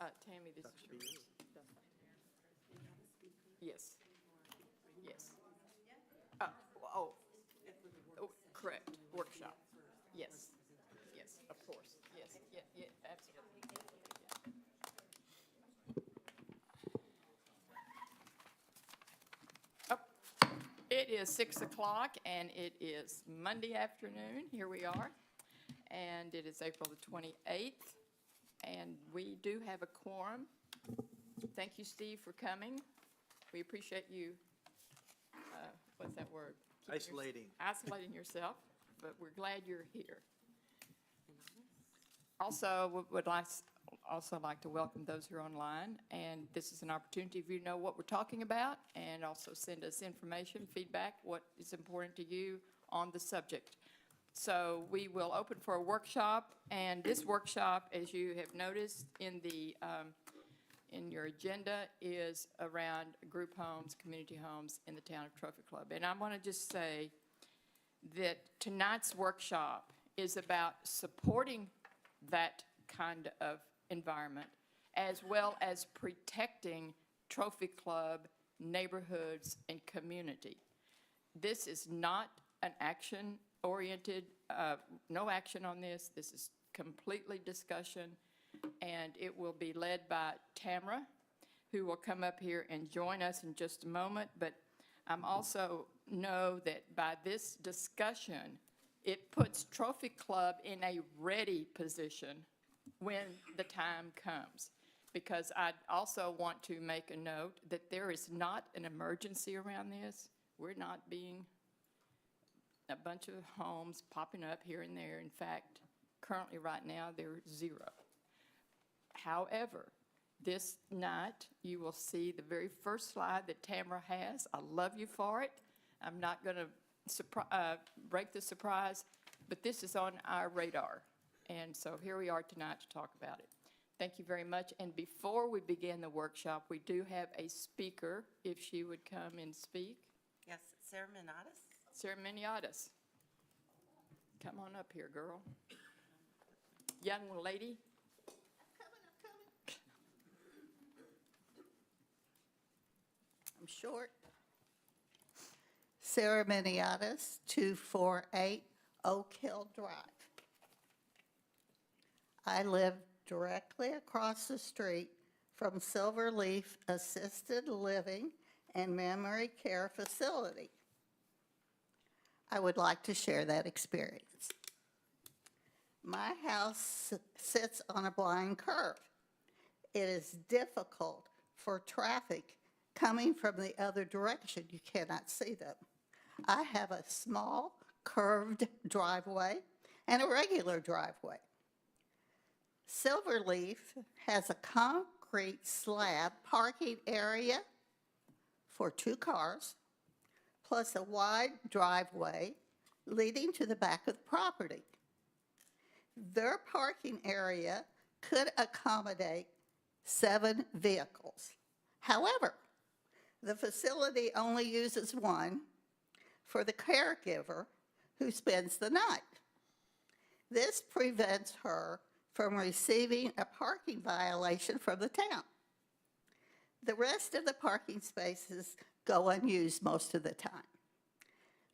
Tammy, this is yours. Yes. Yes. Uh, oh, oh, correct, workshop. Yes, yes, of course, yes, yeah, yeah, absolutely. Yeah. Oh, it is 6 o'clock and it is Monday afternoon. Here we are. And it is April the 28th. And we do have a quorum. Thank you, Steve, for coming. We appreciate you, what's that word? Isolating yourself, but we're glad you're here. Also, would like to welcome those who are online, and this is an opportunity for you to know what we're talking about, and also send us information, feedback, what is important to you on the subject. So we will open for a workshop, and this workshop, as you have noticed in the in your agenda, is around group homes, community homes in the town of Trophy Club. And I want to just say that tonight's workshop is about supporting that kind of environment, as well as protecting Trophy Club neighborhoods and community. This is not an action-oriented, no action on this. This is completely discussion, and it will be led by Tamara, who will come up here and join us in just a moment. But I'm also know that by this discussion, it puts Trophy Club in a ready position when the time comes. Because I also want to make a note that there is not an emergency around this. We're not being a bunch of homes popping up here and there. In fact, currently right now, they're zero. However, this night, you will see the very first slide that Tamara has. I love you for it. I'm not going to break the surprise, but this is on our radar. And so here we are tonight to talk about it. Thank you very much. And before we begin the workshop, we do have a speaker, if she would come and speak. Yes, Sarah Minatis. Sarah Miniotis. Come on up here, girl. Young lady. I'm short. Sarah Miniotis, 248 Oak Hill Drive. I live directly across the street from Silverleaf Assisted Living and Memory Care Facility. I would like to share that experience. My house sits on a blind curve. It is difficult for traffic coming from the other direction. You cannot see them. I have a small curved driveway and a regular driveway. Silverleaf has a concrete slab parking area for 2 cars, plus a wide driveway leading to the back of the property. Their parking area could accommodate 7 vehicles. However, the facility only uses 1 for the caregiver who spends the night. This prevents her from receiving a parking violation from the town. The rest of the parking spaces go unused most of the time.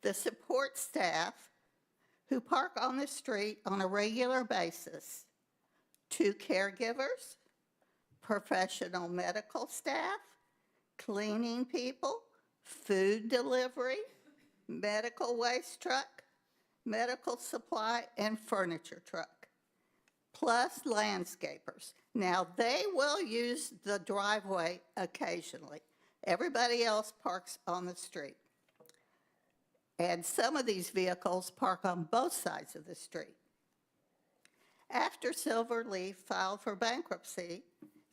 The support staff who park on the street on a regular basis, 2 caregivers, professional medical staff, cleaning people, food delivery, medical waste truck, medical supply, and furniture truck, plus landscapers. Now, they will use the driveway occasionally. Everybody else parks on the street. And some of these vehicles park on both sides of the street. After Silverleaf filed for bankruptcy,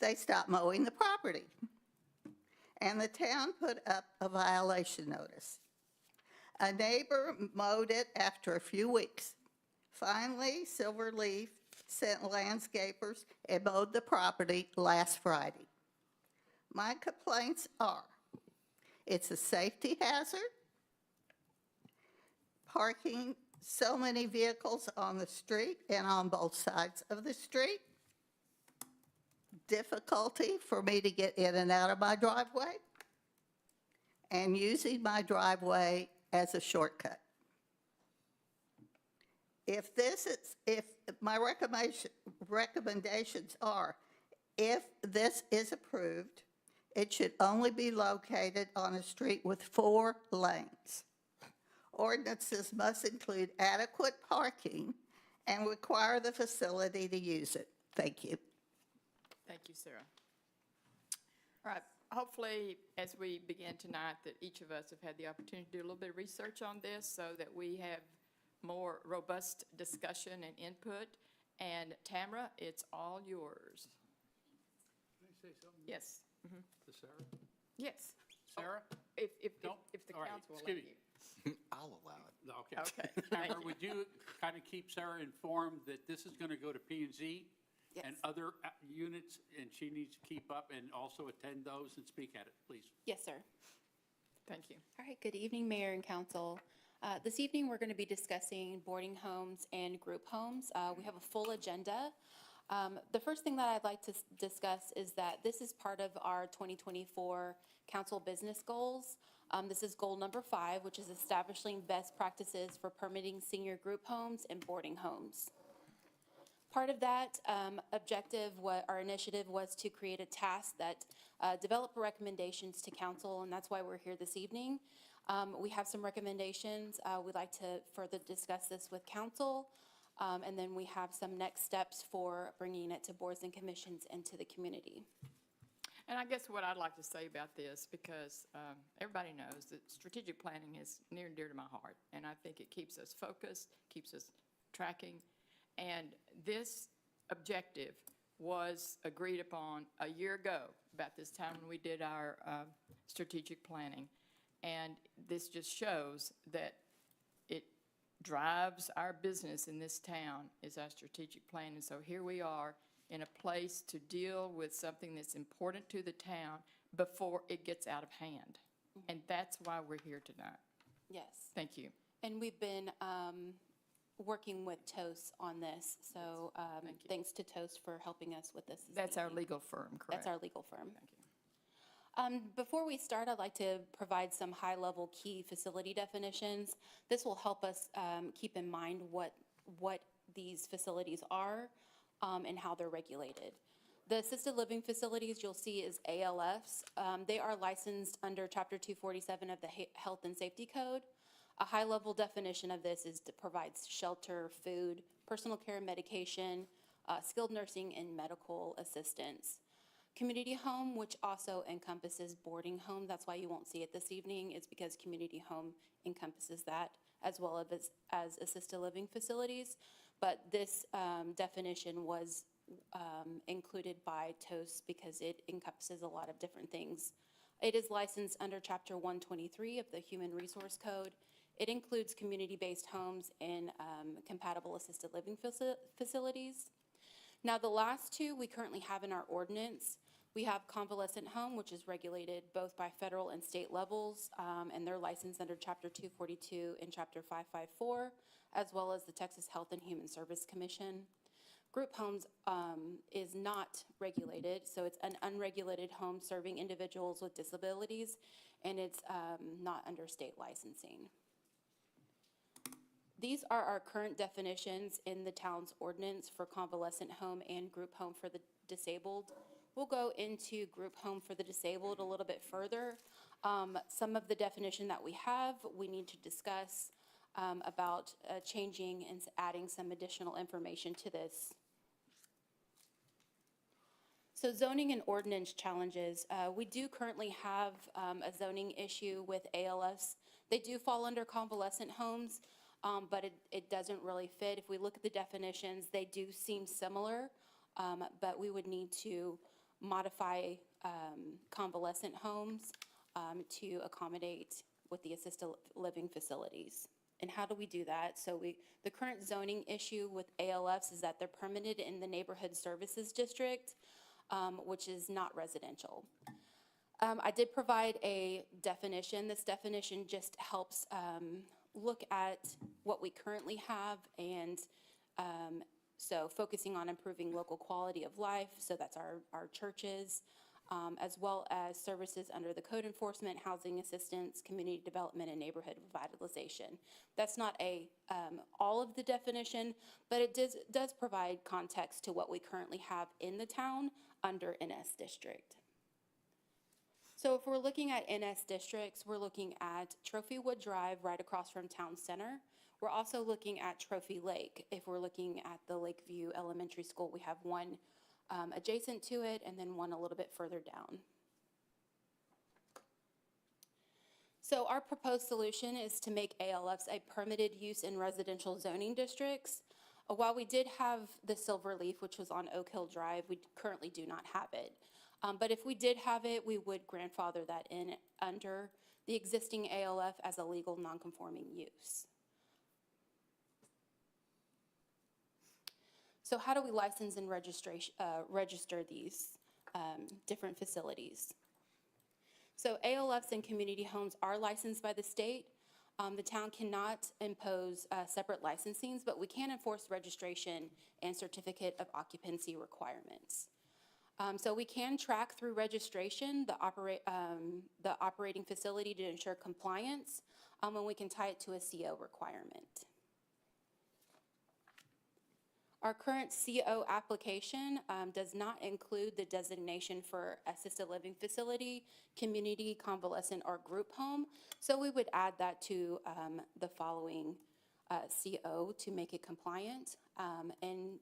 they stopped mowing the property. And the town put up a violation notice. A neighbor mowed it after a few weeks. Finally, Silverleaf sent landscapers and mowed the property last Friday. My complaints are, it's a safety hazard, parking so many vehicles on the street and on both sides of the street, difficulty for me to get in and out of my driveway and using my driveway as a shortcut. If my recommendations are, if this is approved, it should only be located on a street with 4 lanes. Ordinances must include adequate parking and require the facility to use it. Thank you. Thank you, Sarah. All right, hopefully, as we begin tonight, that each of us have had the opportunity to do a little bit of research on this so that we have more robust discussion and input. And Tamara, it's all yours. Can I say something Yes, to Sarah? yes. Sarah? If No? the All right, council will let excuse you. I'll allow it. No, okay. Okay, thank Tamara, you. would you kind of keep Sarah informed that this is going to go to P and Z and other units, and she needs to keep up and also attend those and speak at it, please? Yes, sir. Thank you. All right, good evening, Mayor and Council. This evening, we're going to be discussing boarding homes and group homes. We have a full agenda. The first thing that I'd like to discuss is that this is part of our 2024 council business goals. This is goal number 5, which is establishing best practices for permitting senior group homes and boarding homes. Part of that objective, our initiative was to create a task that develop recommendations to council, and that's why we're here this evening. We have some recommendations. We'd like to further discuss this with council, and then we have some next steps for bringing it to boards and commissions and to the community. And I guess what I'd like to say about this, because everybody knows that strategic planning is near and dear to my heart, and I think it keeps us focused, keeps us tracking. And this objective was agreed upon a year ago, about this time when we did our strategic planning. And this just shows that it drives our business in this town is our strategic plan. And so here we are in a place to deal with something that's important to the town before it gets out of hand. And that's why we're here tonight. Yes. Thank you. And we've been working with TOAS on this, so Thank you. thanks to TOAS for helping us with this. That's our evening. legal firm, correct? That's our legal firm. Thank you. Before we start, I'd like to provide some high-level key facility definitions. This will help us keep in mind what these facilities are and how they're regulated. The assisted living facilities you'll see is ALFs. They are licensed under Chapter 247 of the Health and Safety Code. A high-level definition of this is to provide shelter, food, personal care, medication, skilled nursing, and medical assistance. Community home, which also encompasses boarding home, that's why you won't see it this evening, is because community home encompasses that, as well as assisted living facilities. But this definition was included by TOAS because it encompasses a lot of different things. It is licensed under Chapter 123 of the Human Resource Code. It includes community-based homes and compatible assisted living facilities. Now, the last two we currently have in our ordinance. We have convalescent home, which is regulated both by federal and state levels, and they're licensed under Chapter 242 and Chapter 554, as well as the Texas Health and Human Service Commission. Group homes is not regulated, so it's an unregulated home serving individuals with disabilities, and it's not under state licensing. These are our current definitions in the town's ordinance for convalescent home and group home for the disabled. We'll go into group home for the disabled a little bit further. Some of the definition that we have, we need to discuss about changing and adding some additional information to this. So zoning and ordinance challenges. We do currently have a zoning issue with ALFs. They do fall under convalescent homes, but it doesn't really fit. If we look at the definitions, they do seem similar, but we would need to modify convalescent homes to accommodate with the assisted living facilities. And how do we do that? So the current zoning issue with ALFs is that they're permitted in the neighborhood services district, which is not residential. I did provide a definition. This definition just helps look at what we currently have and So focusing on improving local quality of life, so that's our churches, as well as services under the code enforcement, housing assistance, community development, and neighborhood revitalization. That's not all of the definition, but it does provide context to what we currently have in the town under NS district. So if we're looking at NS districts, we're looking at Trophywood Drive right across from Town Center. We're also looking at Trophy Lake. If we're looking at the Lakeview Elementary School, we have one adjacent to it and then one a little bit further down. So our proposed solution is to make ALFs a permitted use in residential zoning districts. While we did have the Silverleaf, which was on Oak Hill Drive, we currently do not have it. But if we did have it, we would grandfather that in under the existing ALF as a legal nonconforming use. So how do we license and register these different facilities? So ALFs and community homes are licensed by the state. The town cannot impose separate licensings, but we can enforce registration and certificate of occupancy requirements. So we can track through registration the operating facility to ensure compliance, and we can tie it to a CO requirement. Our current CO application does not include the designation for assisted living facility, community, convalescent, or group home. So we would add that to the following CO to make it compliant. And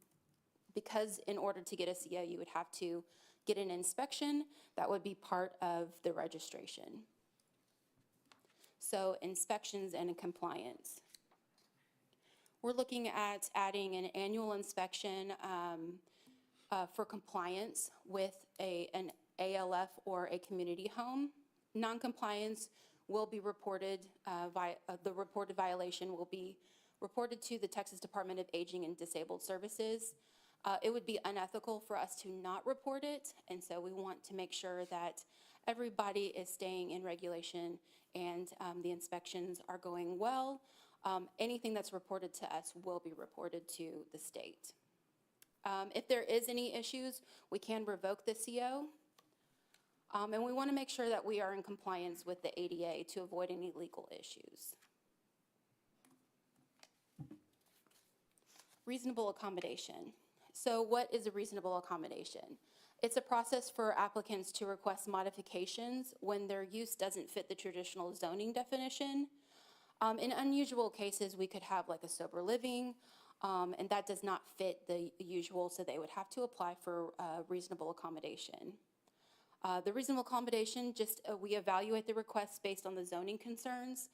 because in order to get a CO, you would have to get an inspection, that would be part of the registration. So inspections and compliance. We're looking at adding an annual inspection for compliance with an ALF or a community home. Non-compliance will be reported, the reported violation will be reported to the Texas Department of Aging and Disabled Services. It would be unethical for us to not report it, and so we want to make sure that everybody is staying in regulation and the inspections are going well. Anything that's reported to us will be reported to the state. If there is any issues, we can revoke the CO. And we want to make sure that we are in compliance with the ADA to avoid any legal issues. Reasonable accommodation. So what is a reasonable accommodation? It's a process for applicants to request modifications when their use doesn't fit the traditional zoning definition. In unusual cases, we could have like a sober living, and that does not fit the usual, so they would have to apply for reasonable accommodation. The reasonable accommodation, we evaluate the requests based on the zoning concerns,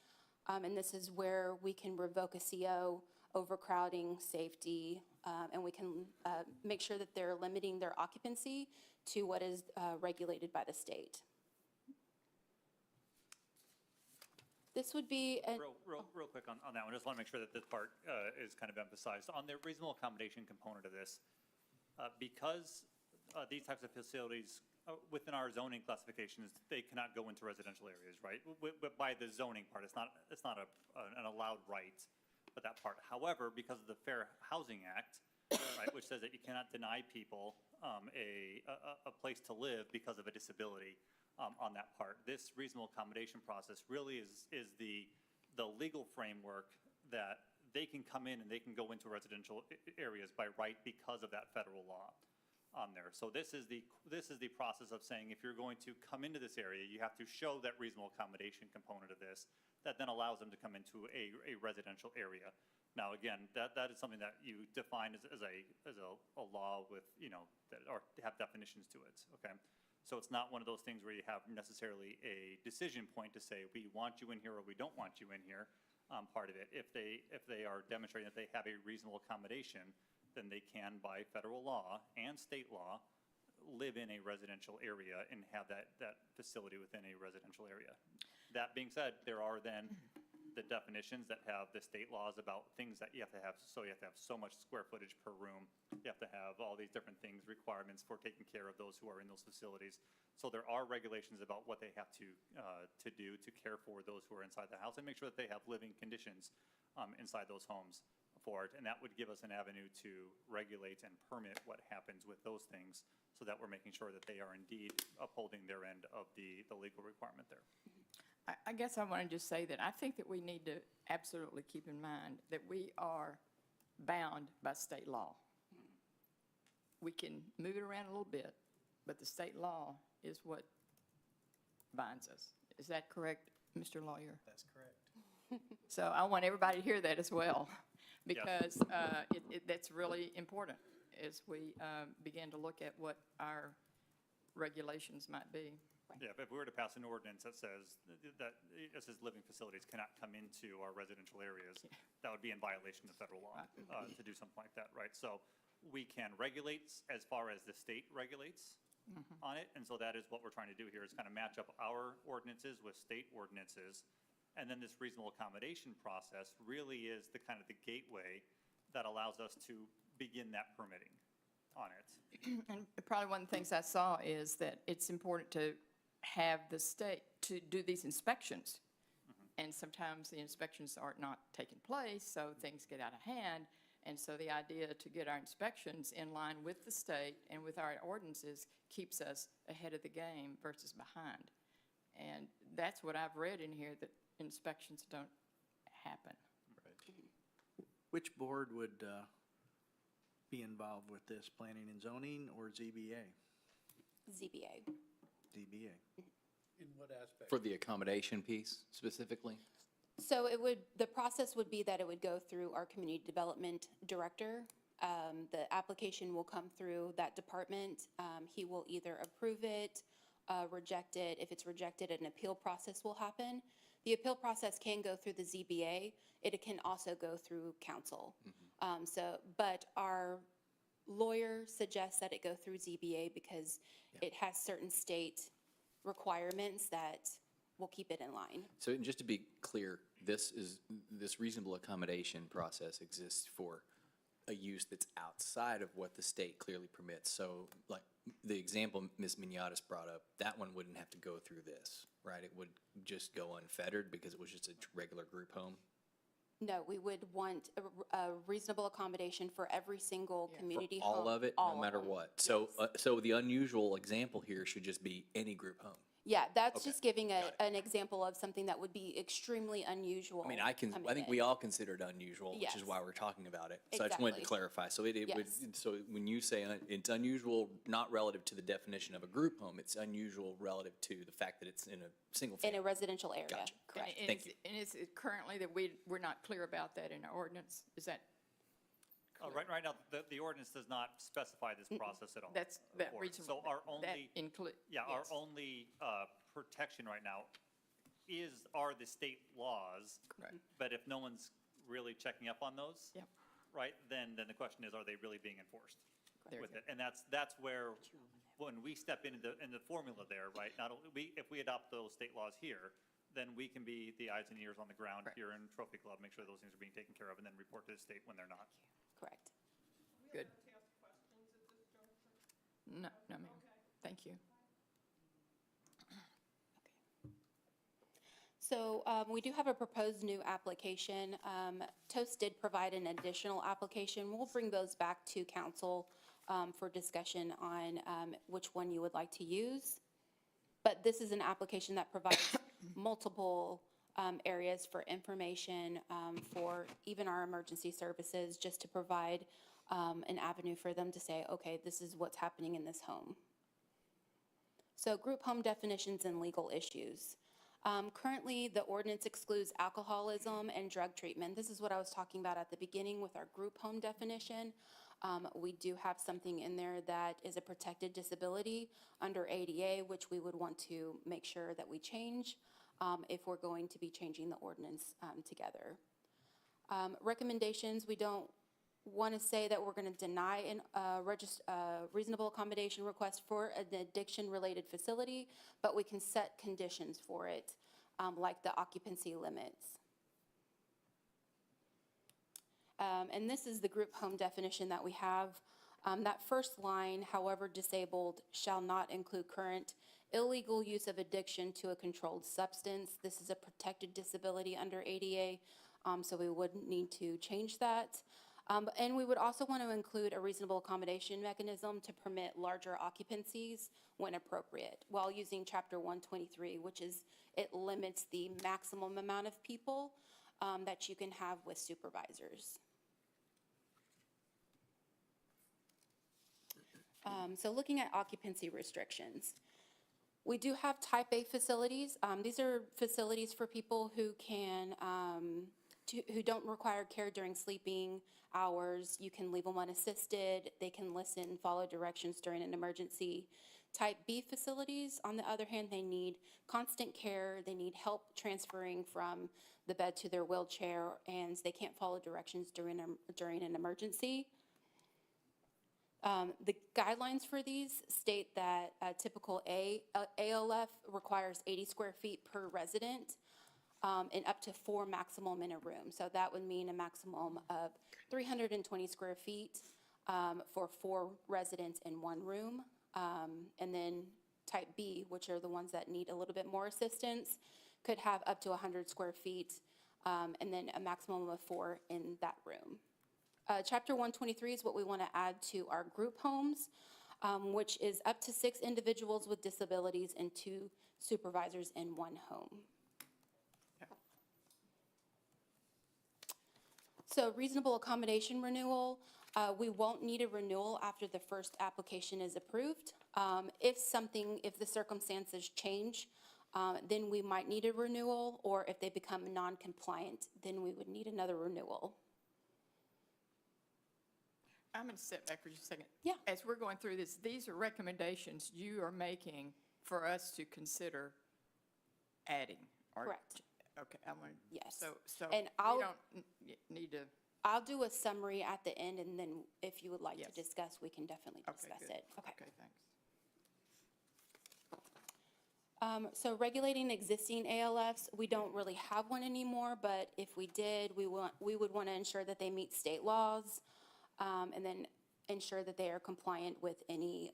and this is where we can revoke a CO, overcrowding, safety, and we can make sure that they're limiting their occupancy to what is regulated by the state. This would be real quick on that one. Just want to make sure that this part is kind of emphasized. On the reasonable accommodation component of this, because these types of facilities within our zoning classifications, they cannot go into residential areas, right? But by the zoning part, it's not an allowed right, but that part. However, because of the Fair Housing Act, right, which says that you cannot deny people a place to live because of a disability. On that part, this reasonable accommodation process really is the legal framework that they can come in and they can go into residential areas by right because of that federal law on there. So this is the process of saying if you're going to come into this area, you have to show that reasonable accommodation component of this that then allows them to come into a residential area. Now, again, that is something that you define as a law with, that or have definitions to it. Okay. So it's not one of those things where you have necessarily a decision point to say we want you in here or we don't want you in here. Part of it, if they are demonstrating that they have a reasonable accommodation, then they can, by federal law and state law, live in a residential area and have that facility within a residential area. That being said, there are then the definitions that have the state laws about things that you have to have. So you have to have so much square footage per room. You have to have all these different things, requirements for taking care of those who are in those facilities. So there are regulations about what they have to do to care for those who are inside the house and make sure that they have living conditions inside those homes for it, and that would give us an avenue to regulate and permit what happens with those things, so that we're making sure that they are indeed upholding their end of the legal requirement there. I guess I want to just say that I think that we need to absolutely keep in mind that we are bound by state law. We can move it around a little bit, but the state law is what binds us. Is that correct, Mr. Lawyer? That's correct. So I want everybody to hear that as well, because that's really important as we begin to look at what our regulations might be. Yeah, if we were to pass an ordinance that says living facilities cannot come into our residential areas, that would be in violation of federal law to do something like that, right? So we can regulate as far as the state regulates on it, and so that is what we're trying to do here, is kind of match up our ordinances with state ordinances. And then this reasonable accommodation process really is the kind of the gateway that allows us to begin that permitting on it. And probably one of the things I saw is that it's important to have the state to do these inspections. And sometimes the inspections are not taking place, so things get out of hand. And so the idea to get our inspections in line with the state and with our ordinances keeps us ahead of the game versus behind. And that's what I've read in here, that inspections don't happen. Which board would be involved with this, planning and zoning or ZBA? ZBA. ZBA. In what aspect? For the accommodation piece specifically? So the process would be that it would go through our community development director. The application will come through that department. He will either approve it, reject it. If it's rejected, an appeal process will happen. The appeal process can go through the ZBA. It can also go through council. But our lawyer suggests that it go through ZBA because it has certain state requirements that will keep it in line. So just to be clear, this reasonable accommodation process exists for a use that's outside of what the state clearly permits. So like the example Ms. Mignatis brought up, that one wouldn't have to go through this, right? It would just go unfettered because it was just a regular group home? No, we would want a reasonable accommodation for every single community For home. all of it, all no of matter them. what? So, so the unusual example here should just be any group home? Yeah, that's Okay, just giving got it. an example of something that would be extremely unusual. I mean, I think commitment. we all consider it unusual, which Yes. is why we're talking about it. So I just wanted to Exactly. clarify. So it would, Yes. so when you say it's unusual, not relative to the definition of a group home, it's unusual relative to the fact that it's in a single In a family. residential area, Gotcha. correct. And Thank is- And is it currently that we're not clear about that in our ordinance? Is that, Right now, the ordinance does not specify this process at all. that's that for it. reasonable? So our that only, include? our yes. only protection right now are the state laws. Correct. But if no one's really checking up on those, Yep. right, then the question is, are they really being enforced There with you it? And that's where, when we step in the formula there, right, not only, if we adopt those state laws here, then we can be the eyes and ears on the ground Correct. here in Trophy Club, make sure those things are being taken care of, and then report to the state when they're not. Correct. Good. No, no, ma'am. Thank you. So we do have a proposed new application. Toast did provide an additional application. We'll bring those back to council for discussion on which one you would like to use. But this is an application that provides multiple areas for information for even our emergency services, just to provide an avenue for them to say, okay, this is what's happening in this home. So group home definitions and legal issues. Currently, the ordinance excludes alcoholism and drug treatment. This is what I was talking about at the beginning with our group home definition. We do have something in there that is a protected disability under ADA, which we would want to make sure that we change if we're going to be changing the ordinance together. Recommendations, we don't want to say that we're going to deny a reasonable accommodation request for an addiction-related facility, but we can set conditions for it, like the occupancy limits. And this is the group home definition that we have. That first line, however disabled, shall not include current illegal use of addiction to a controlled substance. This is a protected disability under ADA. so we wouldn't need to change that. And we would also want to include a reasonable accommodation mechanism to permit larger occupancies when appropriate, while using Chapter 123, which is, it limits the maximum amount of people that you can have with supervisors. So looking at occupancy restrictions, we do have type A facilities. These are facilities for people who can, who don't require care during sleeping hours. You can leave them unassisted. They can listen, follow directions during an emergency. Type B facilities, on the other hand, they need constant care. They need help transferring from the bed to their wheelchair, and they can't follow directions during an emergency. The guidelines for these state that a typical ALF requires 80 square feet per resident and up to 4 maximum in a room. So that would mean a maximum of 320 square feet for 4 residents in 1 room. And then type B, which are the ones that need a little bit more assistance, could have up to 100 square feet and then a maximum of 4 in that room. Chapter 123 is what we want to add to our group homes, which is up to 6 individuals with disabilities and 2 supervisors in 1 home. So reasonable accommodation renewal, we won't need a renewal after the first application is approved. If the circumstances change, then we might need a renewal, or if they become non-compliant, then we would need another renewal. I'm going to step back for just a second. Yeah. As we're going through this, these are recommendations you are making for us to consider adding. Correct. Okay, I want. Yes. So And we I'll- don't need to. I'll do a summary at the end, and then if you would like to Yes. discuss, we can definitely Okay, discuss good. it. Okay. Okay, thanks. So regulating existing ALFs, we don't really have one anymore, but if we did, we would want to ensure that they meet state laws, and then ensure that they are compliant with any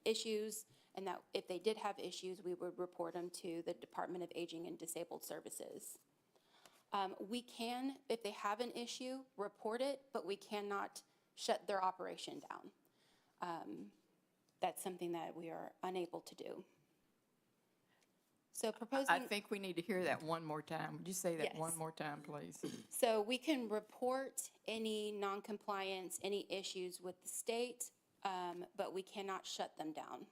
issues, and that if they did have issues, we would report them to the Department of Aging and Disabled Services. We can, if they have an issue, report it, but we cannot shut their operation down. That's something that we are unable to do. So proposing. I think we need to hear that one more time. Would you say that one Yes. more time, please? So we can report any noncompliance, any issues with the state, but we cannot shut them down.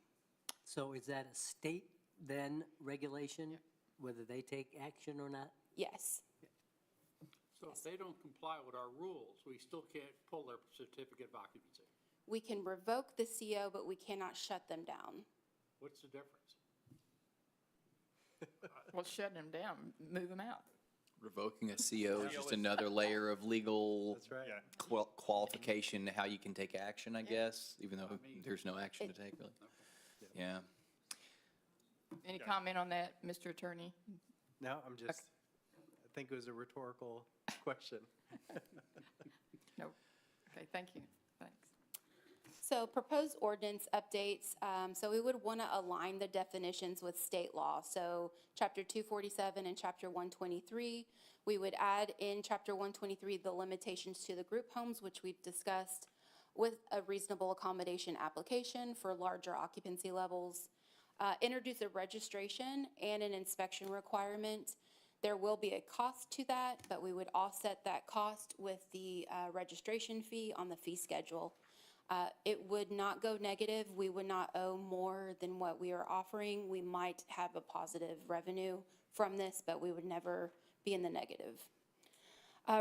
So is that a state then regulation, whether they take action or not? Yes. So if they don't comply with our rules, we still can't pull their certificate of occupancy. We can revoke the CO, but we cannot shut them down. What's the difference? Well, shutting them down, move them out. Revoking a CO is just another layer of legal Yeah. qualification, how you can take action, I guess, even though there's no action to take, really. Yeah. Any comment on that, Mr. Attorney? No, I'm just, I think it was a rhetorical question. No. Okay, thank you. Thanks. So proposed ordinance updates, so we would want to align the definitions with state law. So Chapter 247 and Chapter 123, we would add in Chapter 123 the limitations to the group homes, which we've discussed, with a reasonable accommodation application for larger occupancy levels. Introduce a registration and an inspection requirement. There will be a cost to that, but we would offset that cost with the registration fee on the fee schedule. It would not go negative. We would not owe more than what we are offering. We might have a positive revenue from this, but we would never be in the negative.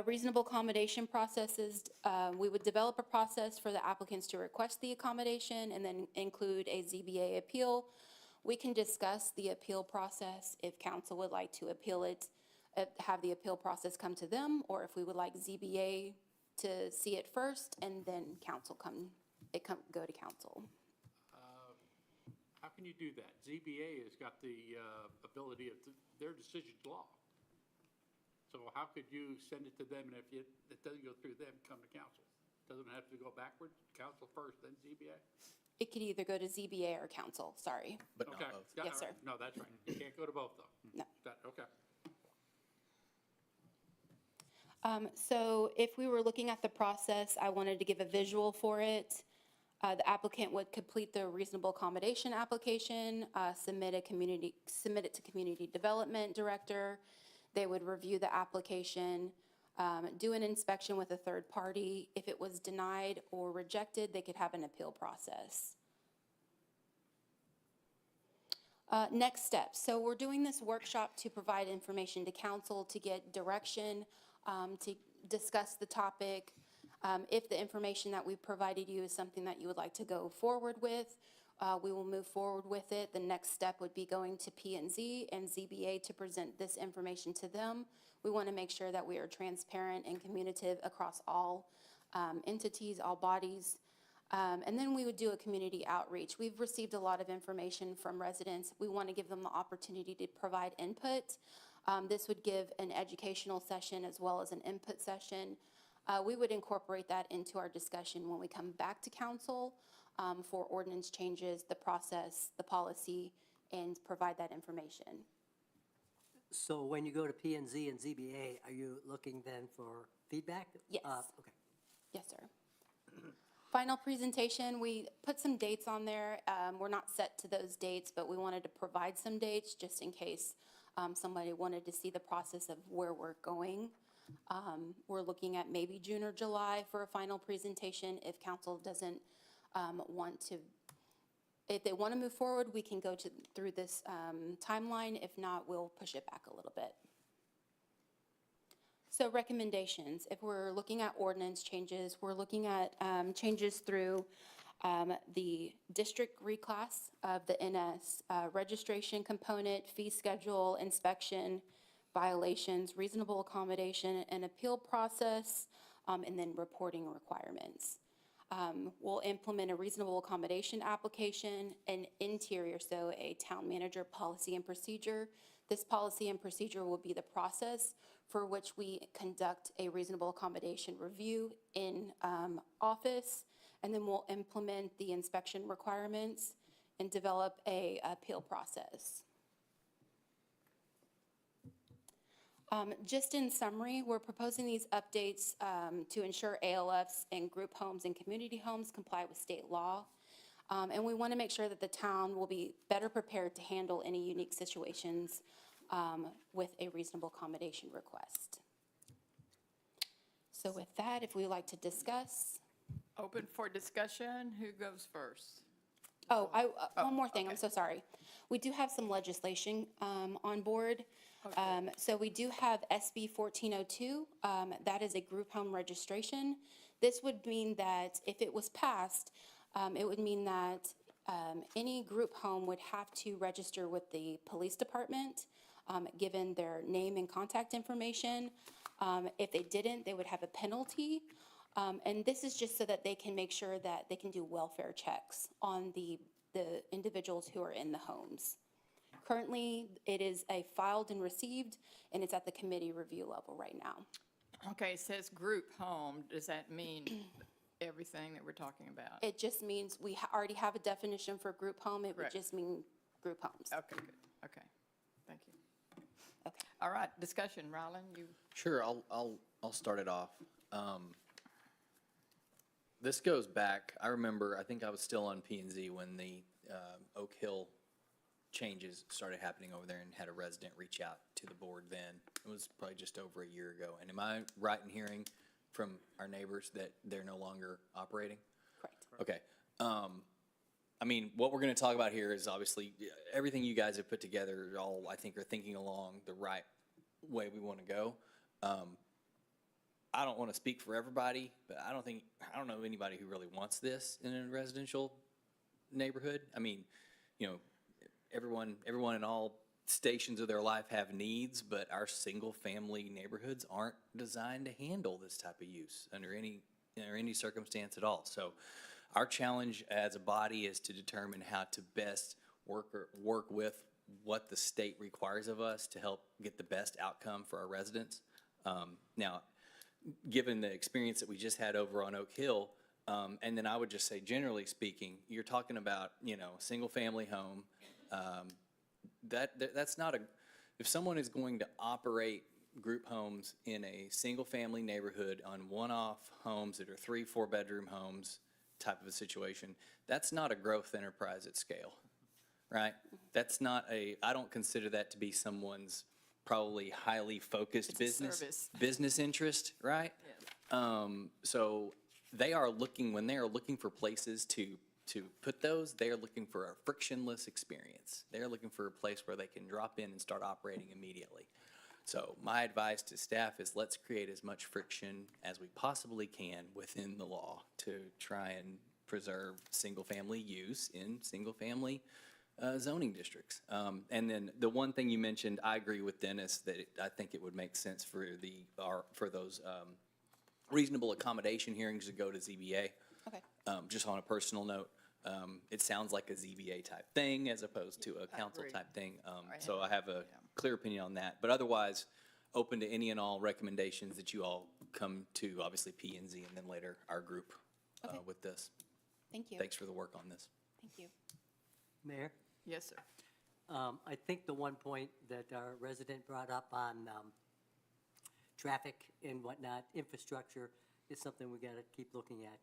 Reasonable accommodation processes, we would develop a process for the applicants to request the accommodation and then include a ZBA appeal. We can discuss the appeal process if council would like to appeal it, have the appeal process come to them, or if we would like ZBA to see it first and then go to council. How can you do that? ZBA has got the ability of, their decision's law. So how could you send it to them, and if it doesn't go through them, come to council? Doesn't it have to go backwards, council first, then ZBA? It could either go to ZBA or council, sorry. But not Okay. both. Yeah, Yes, sir. No, that's right. You can't go to both, though. No. Okay. So if we were looking at the process, I wanted to give a visual for it. The applicant would complete the reasonable accommodation application, submit it to Community Development Director. They would review the application, do an inspection with a third party. If it was denied or rejected, they could have an appeal process. Next steps. So we're doing this workshop to provide information to council, to get direction, to discuss the topic. If the information that we've provided you is something that you would like to go forward with, we will move forward with it. The next step would be going to P&Z and ZBA to present this information to them. We want to make sure that we are transparent and communicative across all entities, all bodies. And then we would do a community outreach. We've received a lot of information from residents. We want to give them the opportunity to provide input. This would give an educational session as well as an input session. We would incorporate that into our discussion when we come back to council for ordinance changes, the process, the policy, and provide that information. So when you go to P and Z and ZBA, are you looking then for feedback? Yes. Okay. Yes, sir. Final presentation, we put some dates on there. We're not set to those dates, but we wanted to provide some dates just in case somebody wanted to see the process of where we're going. We're looking at maybe June or July for a final presentation. If council doesn't want to, if they want to move forward, we can go through this timeline. If not, we'll push it back a little bit. So recommendations, if we're looking at ordinance changes, we're looking at changes through the district reclass of the NS, registration component, fee schedule, inspection, violations, reasonable accommodation, and appeal process, and then reporting requirements. We'll implement a reasonable accommodation application, an interior, so a town manager policy and procedure. This policy and procedure will be the process for which we conduct a reasonable accommodation review in office, and then we'll implement the inspection requirements and develop a appeal process. Just in summary, we're proposing these updates to ensure ALFs and group homes and community homes comply with state law. And we want to make sure that the town will be better prepared to handle any unique situations with a reasonable accommodation request. So with that, if we would like to discuss. Open for discussion. Who goes first? Oh, one more thing, I'm so sorry. We do have some legislation on board. So we do have SB 1402, that is a group home registration. This would mean that if it was passed, it would mean that any group home would have to register with the police department, given their name and contact information. If they didn't, they would have a penalty. And this is just so that they can make sure that they can do welfare checks on the individuals who are in the homes. Currently, it is filed and received, and it's at the committee review level right now. Okay, it says group home. Does that mean everything that we're talking about? It just means we already have a definition for group home. It would Correct. just mean group homes. Okay, good. Okay, thank you. Okay. All right, discussion. Rylan, you. Sure, I'll start it off. This goes back, I remember, I think I was still on P&Z when the Oak Hill changes started happening over there and had a resident reach out to the board then. It was probably just over a year ago. And am I right in hearing from our neighbors that they're no longer operating? Correct. Okay. I mean, what we're going to talk about here is obviously everything you guys have put together, all I think are thinking along the right way we want to go. I don't want to speak for everybody, but I don't know anybody who really wants this in a residential neighborhood. I mean, you know, everyone in all stations of their life have needs, but our single-family neighborhoods aren't designed to handle this type of use under any circumstance at all. So our challenge as a body is to determine how to best work with what the state requires of us to help get the best outcome for our residents. Now, given the experience that we just had over on Oak Hill, and then I would just say, generally speaking, you're talking about, you know, single-family home. That's not if someone is going to operate group homes in a single-family neighborhood on one-off homes that are 3, 4-bedroom homes type of a situation, that's not a growth enterprise at scale, right? That's not I don't consider that to be someone's probably highly focused It's a service. business interest, right? So they are looking, when they are looking for places to put those, they are looking for a frictionless experience. They're looking for a place where they can drop in and start operating immediately. So my advice to staff is let's create as much friction as we possibly can within the law to try and preserve single-family use in single-family zoning districts. And then the one thing you mentioned, I agree with Dennis that I think it would make sense for those reasonable accommodation hearings to go to ZBA. Okay. Just on a personal note, it sounds like a ZBA type thing as opposed to a council agree. type thing. Right. So I have a clear opinion on that. But otherwise, open to any and all recommendations that you all come to, obviously P and Z, and then later our group Okay. with this. Thank you. Thanks for the work on this. Thank you. Mayor, Yes, sir. I think the one point that our resident brought up on traffic and whatnot, infrastructure, is something we got to keep looking at.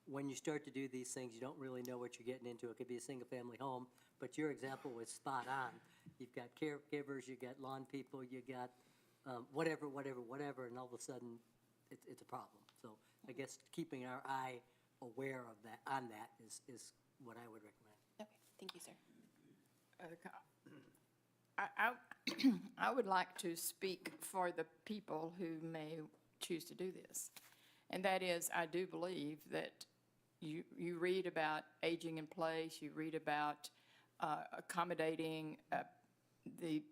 When you start to do these things, you don't really know what you're getting into. It could be a single-family home, but your example was spot on. You've got caregivers, you got lawn people, you got whatever, and all of a sudden, it's a problem. So I guess keeping our eye aware of that, on that, is what I would recommend. Okay, thank you, sir. I would like to speak for the people who may choose to do this. And that is, I do believe that you read about aging in place, you read about accommodating the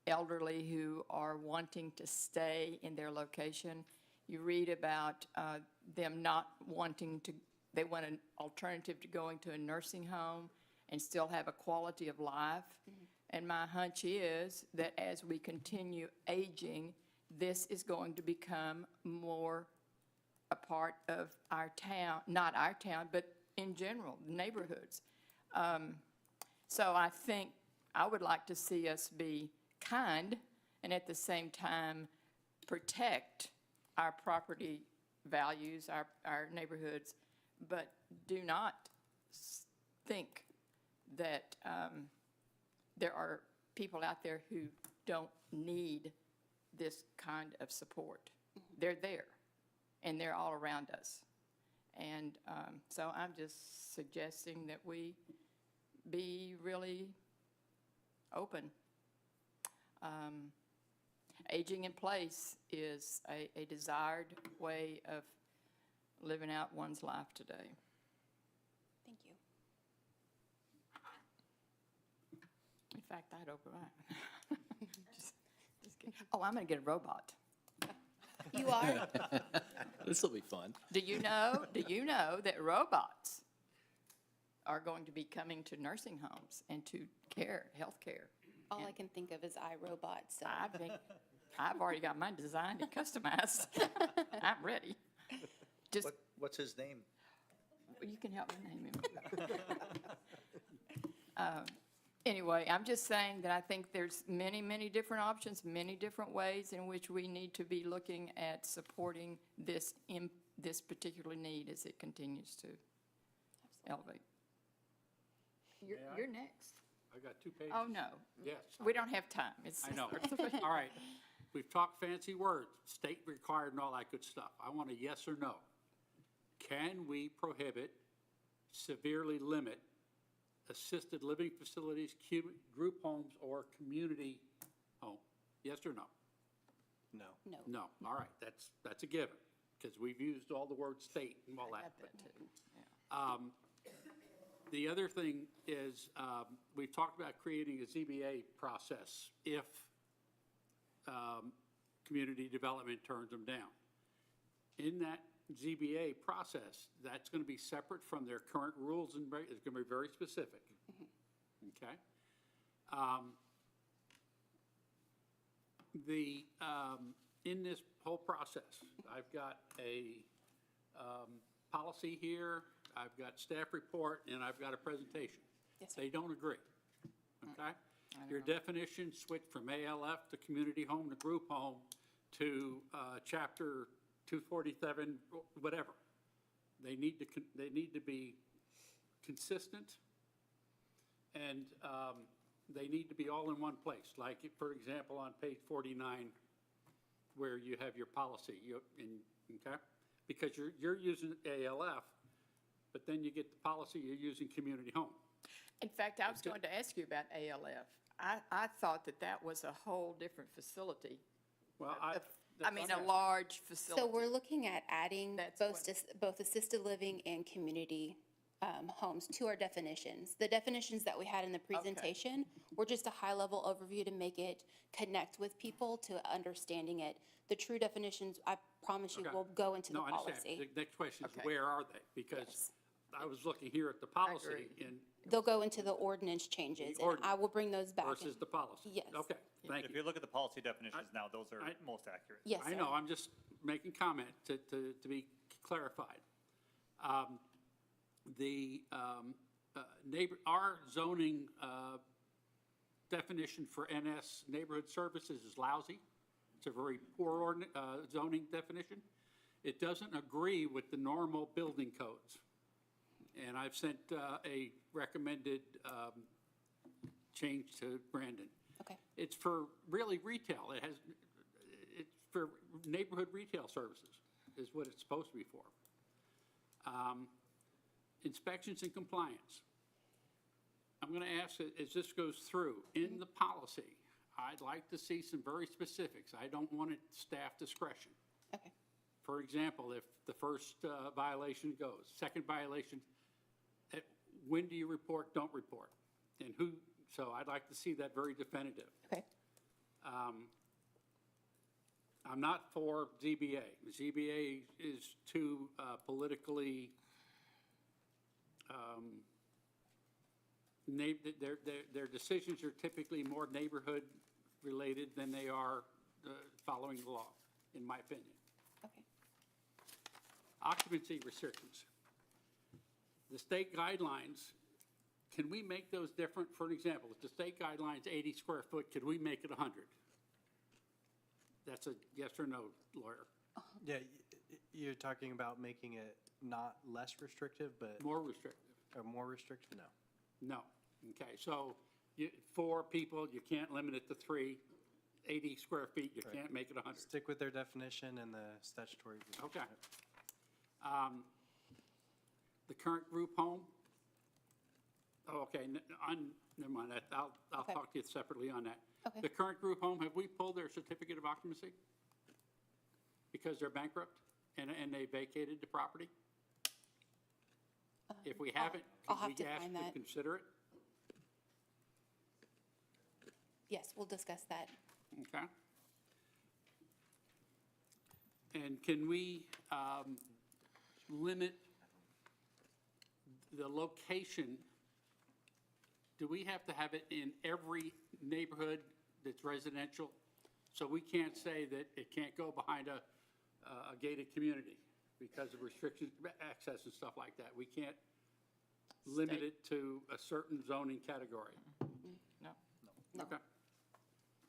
elderly who are wanting to stay in their location. You read about them not wanting to, they want an alternative to going to a nursing home and still have a quality of life. And my hunch is that as we continue aging, this is going to become more a part of our town, not our town, but in general, neighborhoods. So I think I would like to see us be kind and at the same time protect our property values, our neighborhoods, but do not think that there are people out there who don't need this kind of support. They're there, and they're all around us. And so I'm just suggesting that we be really open. Aging in place is a desired way of living out one's life today. Thank you. In fact, I'd open mine. Just kidding. Oh, I'm going to get a robot. You are? This will be fun. Do you know that robots are going to be coming to nursing homes and to health care? All I can think of is iRobot, so. I think I've already got mine designed and customized. I'm ready. Just, What's his name? you can help me name him. Anyway, I'm just saying that I think there's many, many different options, many different ways in which we need to be looking at supporting this particular need as it continues to elevate. May I? You're next. I got 2 pages. Oh, no. Yes. We don't have time. I know. All right. We've talked fancy words, state required and all that good stuff. I want a yes or no. Can we prohibit, severely limit assisted living facilities, group homes, or community home? Yes or no? No. No. No. All right. That's a given, because we've used all the word state and all that. Got that too. Yeah. The other thing is, we've talked about creating a ZBA process if community development turns them down. In that ZBA process, that's going to be separate from their current rules and it's going to be very specific. Okay? In this whole process, I've got a policy here, I've got staff report, and I've got a presentation. Yes, sir. They don't agree, okay? Your definition switched from ALF to community home to group home to chapter 247, whatever. They need to be consistent, and they need to be all in one place. Like, for example, on page 49, where you have your policy, okay? Because you're using ALF, but then you get the policy, you're using community home. In fact, I was going to ask you about ALF. I thought that was a whole different facility. Well, I mean, a large facility. So we're looking at adding That's both assisted living and community homes to our definitions. The definitions that we had in the presentation were just a high-level overview to make it connect with people to understanding it. The true definitions, I promise you, Okay. will go into the No, I understand. policy. The next question is, Okay. where are they? Because Yes. I was looking here at the policy and They'll go into the ordinance changes, and I will bring those back. versus the policy. Yes. Okay, thank If you. you look at the policy definitions now, those are most accurate. Yes, I sir. know, I'm just making comment to be clarified. Our zoning definition for NS neighborhood services is lousy. It's a very poor zoning definition. It doesn't agree with the normal building codes. And I've sent a recommended change to Brandon. Okay. It's for really retail. It's for neighborhood retail services is what it's supposed to be for. Inspections and compliance. I'm going to ask, as this goes through, in the policy, I'd like to see some very specifics. I don't want it staff discretion. Okay. For example, if the first violation goes, second violation, when do you report, don't report? And who, so I'd like to see that very definitive. Okay. I'm not for ZBA. ZBA is too politically, their decisions are typically more neighborhood-related than they are following the law, in my opinion. Okay. Occupancy restrictions. The state guidelines, can we make those different? For an example, if the state guidelines 80 square foot, could we make it 100? That's a yes or no, lawyer. Yeah, you're talking about making it not less restrictive, but, More restrictive? or more restrictive? No. No. Okay, so 4 people, you can't limit it to 3. 80 square feet, you Right. can't make it 100. Stick with their definition and the statutory. Okay. The current group home? Oh, okay, never mind, I'll Okay. talk to you separately on that. Okay. The current group home, have we pulled their certificate of occupancy? Because they're bankrupt and they vacated the property? If we haven't, I'll could have to we ask find to that. consider it? Yes, we'll discuss that. Okay. And can we limit the location? Do we have to have it in every neighborhood that's residential? So we can't say that it can't go behind a gated community because of restrictions, access and stuff like that. We can't limit it to a certain zoning category. No. No. Okay.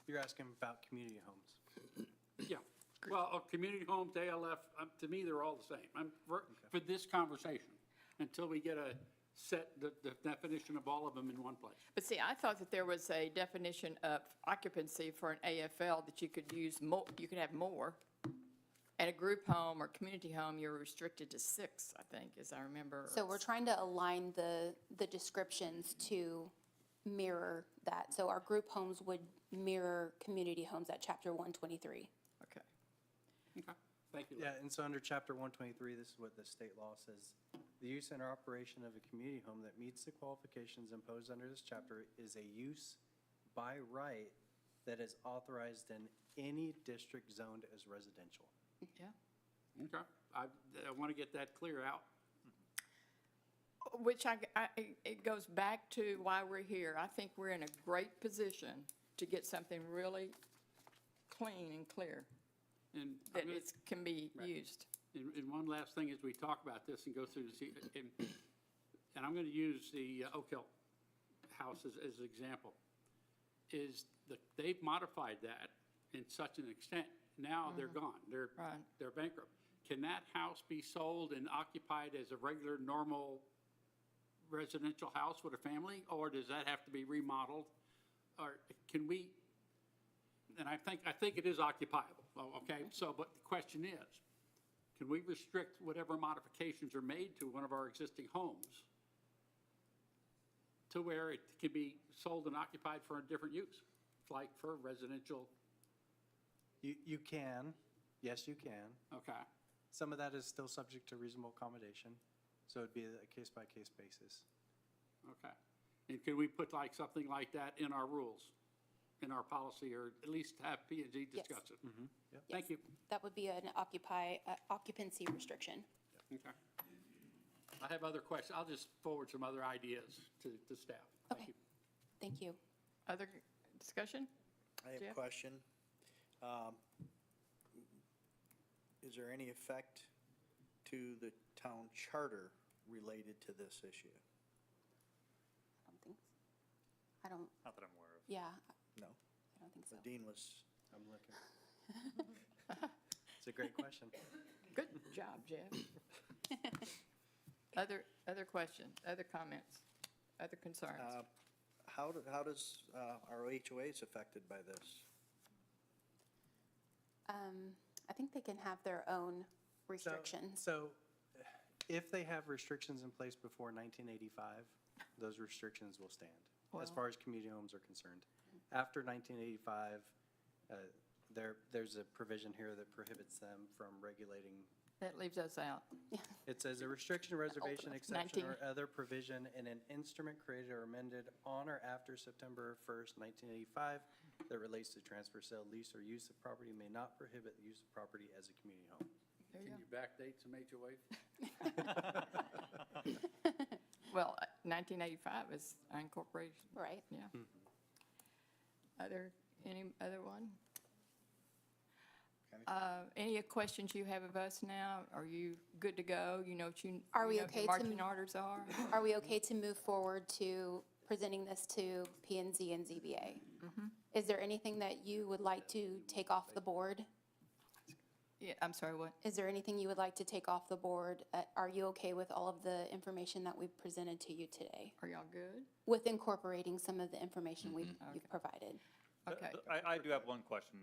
You're asking about community homes. Yeah, well, community homes, ALF, to me, they're all the same. I'm for this conversation, until we get the definition of all of them in one place. But see, I thought that there was a definition of occupancy for an AFL that you could use more, you could have more. At a group home or community home, you're restricted to 6, I think, as I remember. So we're trying to align the descriptions to mirror that. So our group homes would mirror community homes at chapter 123. Okay. Okay, thank you. Yeah, and so under chapter 123, this is what the state law says. The use and operation of a community home that meets the qualifications imposed under this chapter is a use by right that is authorized in any district zoned as residential. Yeah. Okay, I want to get that clear out. Which it goes back to why we're here. I think we're in a great position to get something really clean and clear, And that it can be Right. used. And one last thing as we talk about this and go through this, and I'm going to use the Oak Hill house as an example. is that they've modified that in such an extent. Now they're gone. Right. They're bankrupt. Can that house be sold and occupied as a regular, normal residential house with a family? Or does that have to be remodeled? Or can we, and I think it is occupiable, okay? So, but the question is, can we restrict whatever modifications are made to one of our existing homes to where it can be sold and occupied for a different use, like for residential? You can, yes, you can. Okay, Some of that is still subject to reasonable accommodation, so it'd be a case-by-case basis. okay. And can we put like something like that in our rules, in our policy, or at least have P and Z Yes. discuss it? Yes. Thank you. That would be an occupancy restriction. Okay. I have other questions. I'll just forward some other ideas to staff. Thank Okay. you. Thank you. Other discussion? I have Jeff? a question. Is there any effect to the town charter related to this issue? I don't, Not that I'm aware of. yeah, No? I don't think so. The dean was, I'm looking. It's a great question. Good job, Jeff. Other questions, other comments, other concerns? how does our HOAs affected by this? I think they can have their own restrictions. So if they have restrictions in place before 1985, those restrictions will stand, as Well- far as community homes are concerned. After 1985, there's a provision here that prohibits them from regulating. That leaves us out. It says a restriction, reservation, Ultimate. exception, or 19. other provision in an instrument created or amended on or after September 1st, 1985 that relates to transfer, sale, lease, or use of property may not prohibit the use of property as a community home. There you Can go. you backdate some HOA? Well, 1985 is unincorporated, Right. yeah. Any other one? Any questions you have of us now? Are you good to go? You know what you Are we know what your okay to marching m- orders are? Are we okay to move forward to presenting this to P and Z and ZBA? Is there anything that you would like to take off the board? Yeah, I'm sorry, what? Is there anything you would like to take off the board? Are you okay with all of the information that we've presented to you today? Are y'all good? With incorporating some of the information you've provided? Okay. I do have one question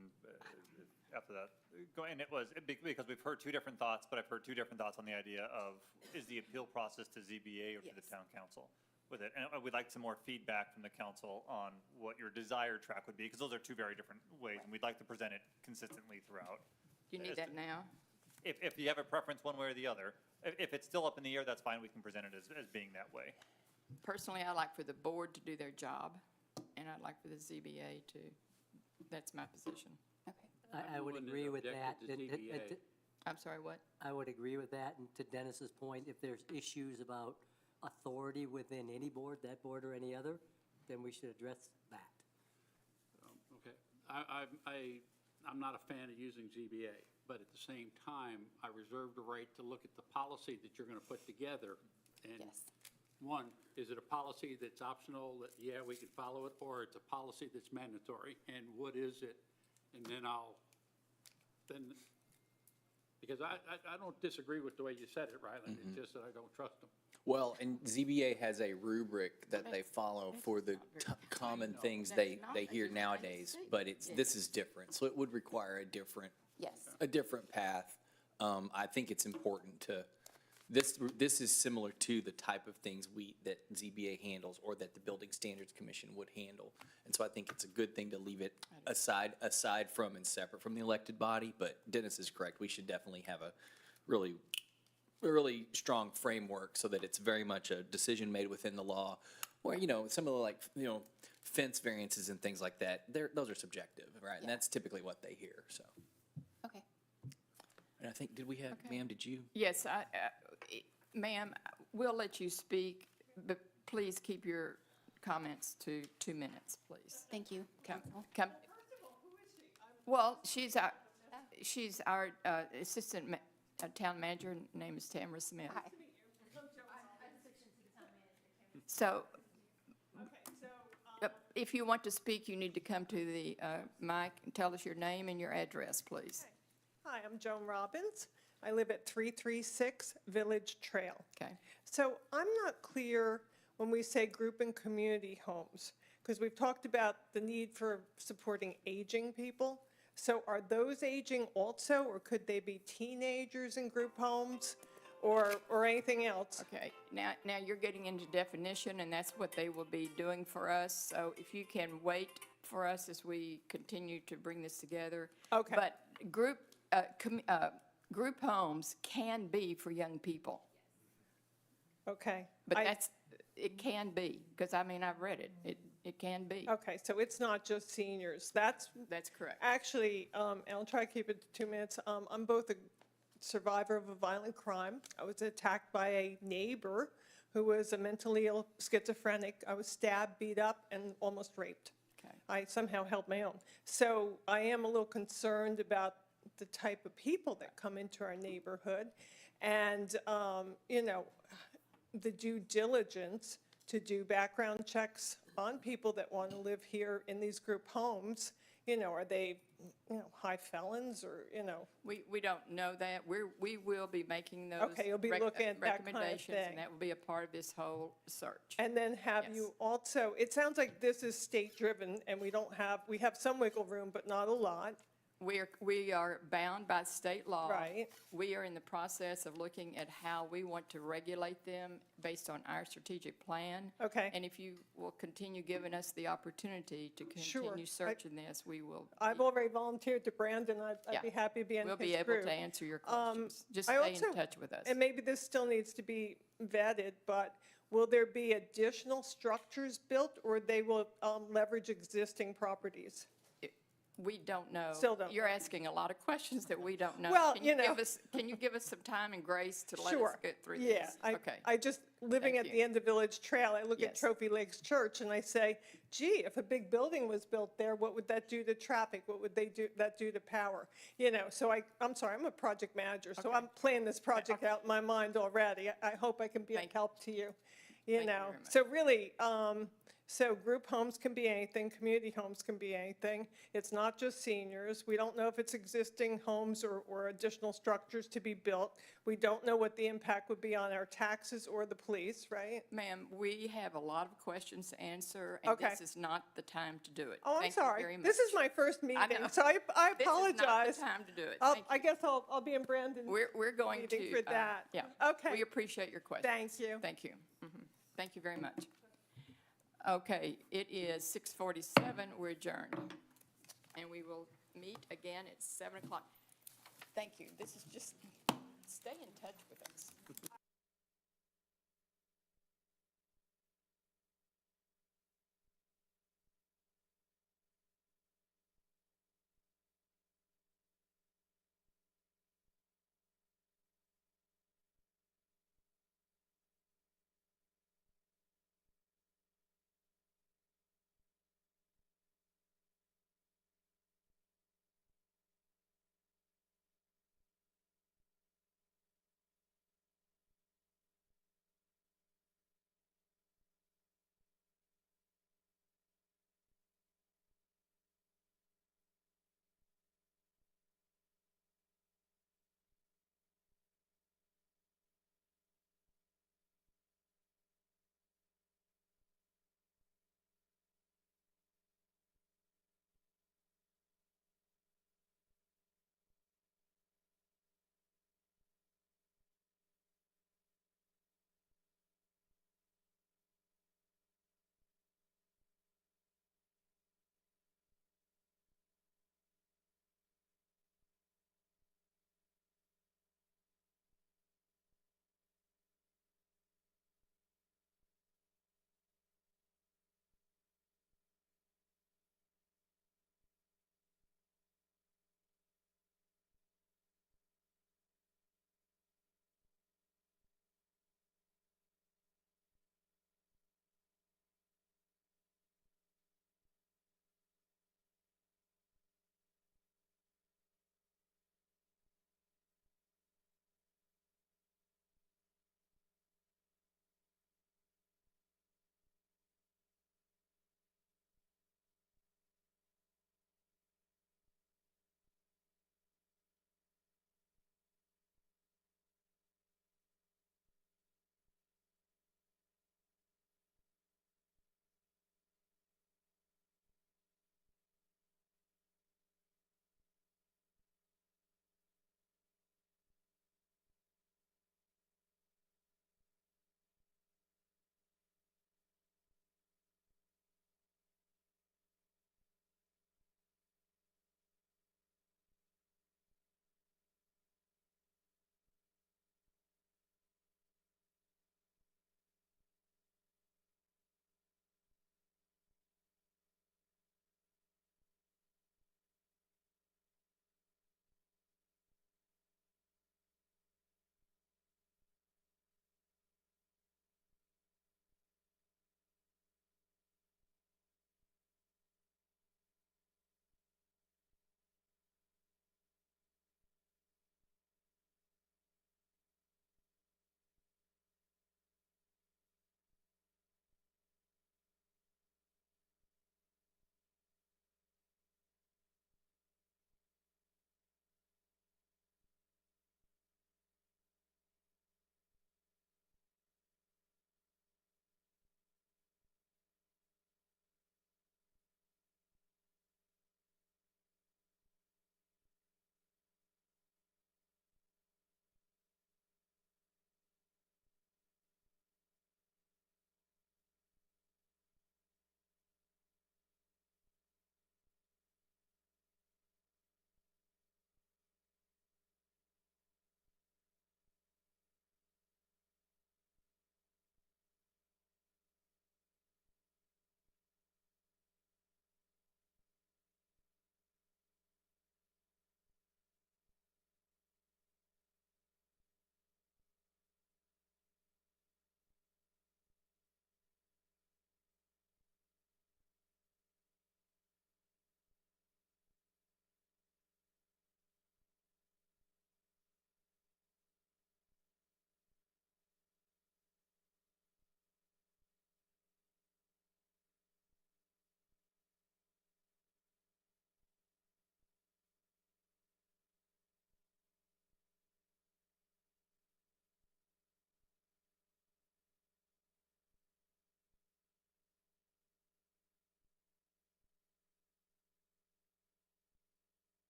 after that. And it was, because we've heard two different thoughts, but I've heard two different thoughts on the idea of, is the appeal process to ZBA or to the Yes. town council with it? And we'd like some more feedback from the council on what your desired track would be, because those are two very different ways, and we'd like to present it consistently throughout. You need As that to- now? If you have a preference one way or the other, if it's still up in the air, that's fine, we can present it as being that way. Personally, I like for the board to do their job, and I'd like for the ZBA to, that's my position. Okay. I would one that agree with that. objected to ZBA. I'm sorry, what? I would agree with that, and to Dennis's point, if there's issues about authority within any board, that board or any other, then we should address that. Okay. I'm not a fan of using ZBA, but at the same time, I reserve the right to look at the policy that you're going to put together. And Yes. one, is it a policy that's optional, that, yeah, we can follow it, or it's a policy that's mandatory? And what is it? And then because I don't disagree with the way you said it, Ryland. It's just that I don't trust them. Well, and ZBA has a rubric that they follow for the common things they hear nowadays, but this is different, so it would require Yes. a different path. I think it's important to, this is similar to the type of things that ZBA handles or that the Building Standards Commission would handle. And so I think it's a good thing to leave it aside from and separate from the elected body, but Dennis is correct. We should definitely have a really strong framework so that it's very much a decision made within the law. Where, some of the fence variances and things like that, those are subjective, right? And Yeah. that's typically what they hear, so. Okay. And I think, did we have, Okay. ma'am, did you? Yes, ma'am, we'll let you speak, but please keep your comments to 2 minutes, please. Thank you, Come, council. come. Well, she's our assistant town manager, name is Tamara Smith. Hi. So, if you want to speak, you need to come to the mic and tell us your name and your address, please. Hi, I'm Joan Robbins. I live at 336 Village Trail. Okay. So I'm not clear when we say group and community homes, because we've talked about the need for supporting aging people. So are those aging also, or could they be teenagers in group homes, or anything else? Okay, now you're getting into definition, and that's what they will be doing for us. So if you can wait for us as we continue to bring this together. Okay. But group homes can be for young people, Okay. but it can be, because I mean, I've read it. It can be. Okay, so it's not just seniors. That's correct. actually, and I'll try to keep it to 2 minutes. I'm both a survivor of a violent crime. I was attacked by a neighbor who was a mentally ill schizophrenic. I was stabbed, beat up, and almost raped. Okay. I somehow held my own. So I am a little concerned about the type of people that come into our neighborhood and, the due diligence to do background checks on people that want to live here in these group homes. Are they, high felons or, We don't know that. We will be making those. Okay, you'll be looking at that kind of recommendations, thing. and that will be a part of this whole search. And then have Yes. you also, it sounds like this is state-driven, and we have some wiggle room, but not a lot. We are bound by state law. Right. We are in the process of looking at how we want to regulate them based on our strategic plan. Okay. And if you will continue giving us the opportunity to Sure. continue searching this, we will. I've already volunteered to Brandon. I'd Yeah. be happy to be in his We'll group. be able to answer your questions. Just I stay in also- touch with us. And maybe this still needs to be vetted, but will there be additional structures built, or they will leverage existing properties? We don't know. Still don't You're know. asking a lot of questions that we don't know. Well, Can you you know. Can you give us some time and grace to let us Sure. get through Yeah, this? I Okay. just, living Thank at you. the end of Village Trail, I look at Yes. Trophy Lakes Church and I say, gee, if a big building was built there, what would that do to traffic? What would that do to power? So I'm sorry, I'm a project manager, so Okay. I'm playing this project out in my mind already. I hope I can be of Thank you. help to you, you very much. So really, so group homes can be anything, community homes can be anything. It's not just seniors. We don't know if it's existing homes or additional structures to be built. We don't know what the impact would be on our taxes or the police, right? Ma'am, we have a lot of questions to answer, and Okay. this is not the time to do it. Oh, I'm Thank you sorry. very This is much. my first know. meeting, so I This is not the apologize. time to do it. I'll- Thank I you. guess I'll be in Brandon. We're going to. meeting for that. Yeah. Okay. We appreciate your questions. Thank you. Thank you. Thank you very much. Okay, it is 6:47. We're adjourned. And we will meet again at 7 o'clock. Thank you. This is just, stay in touch with us.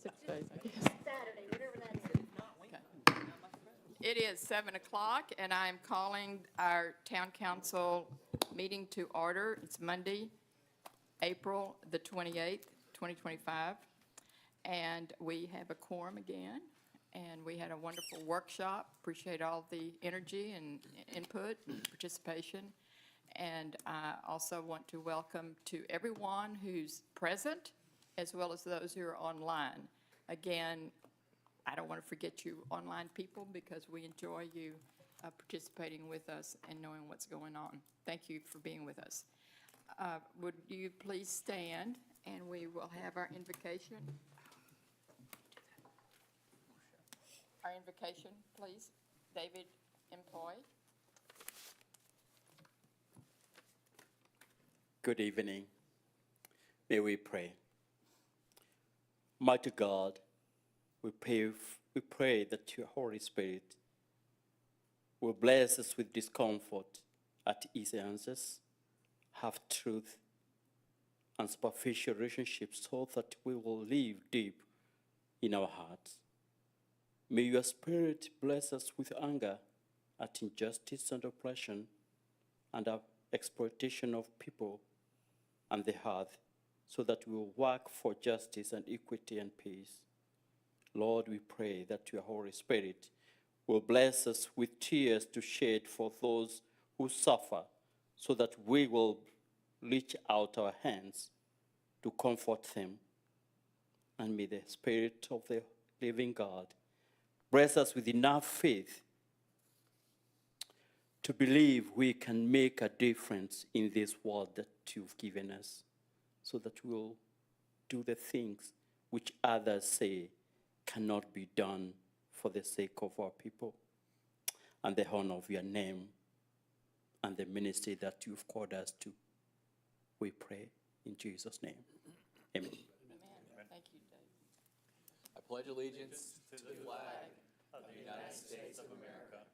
6 days, I guess. Saturday, whatever that is. It is 7 o'clock, and I am calling our town council meeting to order. It's Monday, April the 28th, 2025, and we have a quorum again, and we had a wonderful workshop. Appreciate all the energy and input and participation. And I also want to welcome to everyone who's present, as well as those who are online. Again, I don't want to forget you online people, because we enjoy you participating with us and knowing what's going on. Thank you for being with us. Would you please stand, and we will have our invocation. Our invocation, please. David Employ. Good evening. May we pray. Mighty God, we pray that your Holy Spirit will bless us with discomfort at easy answers, have truth and superficial relationships, so that we will live deep in our hearts. May your Spirit bless us with anger at injustice and oppression and exploitation of people and the earth, so that we will work for justice and equity and peace. Lord, we pray that your Holy Spirit will bless us with tears to shed for those who suffer, so that we will reach out our hands to comfort them. And may the Spirit of the living God bless us with enough faith to believe we can make a difference in this world that you've given us, so that we'll do the things which others say cannot be done for the sake of our people and the honor of your name and the ministry that you've called us to. We pray in Jesus' name. Amen. Amen. Thank you, David. I pledge allegiance to the flag of the United States of America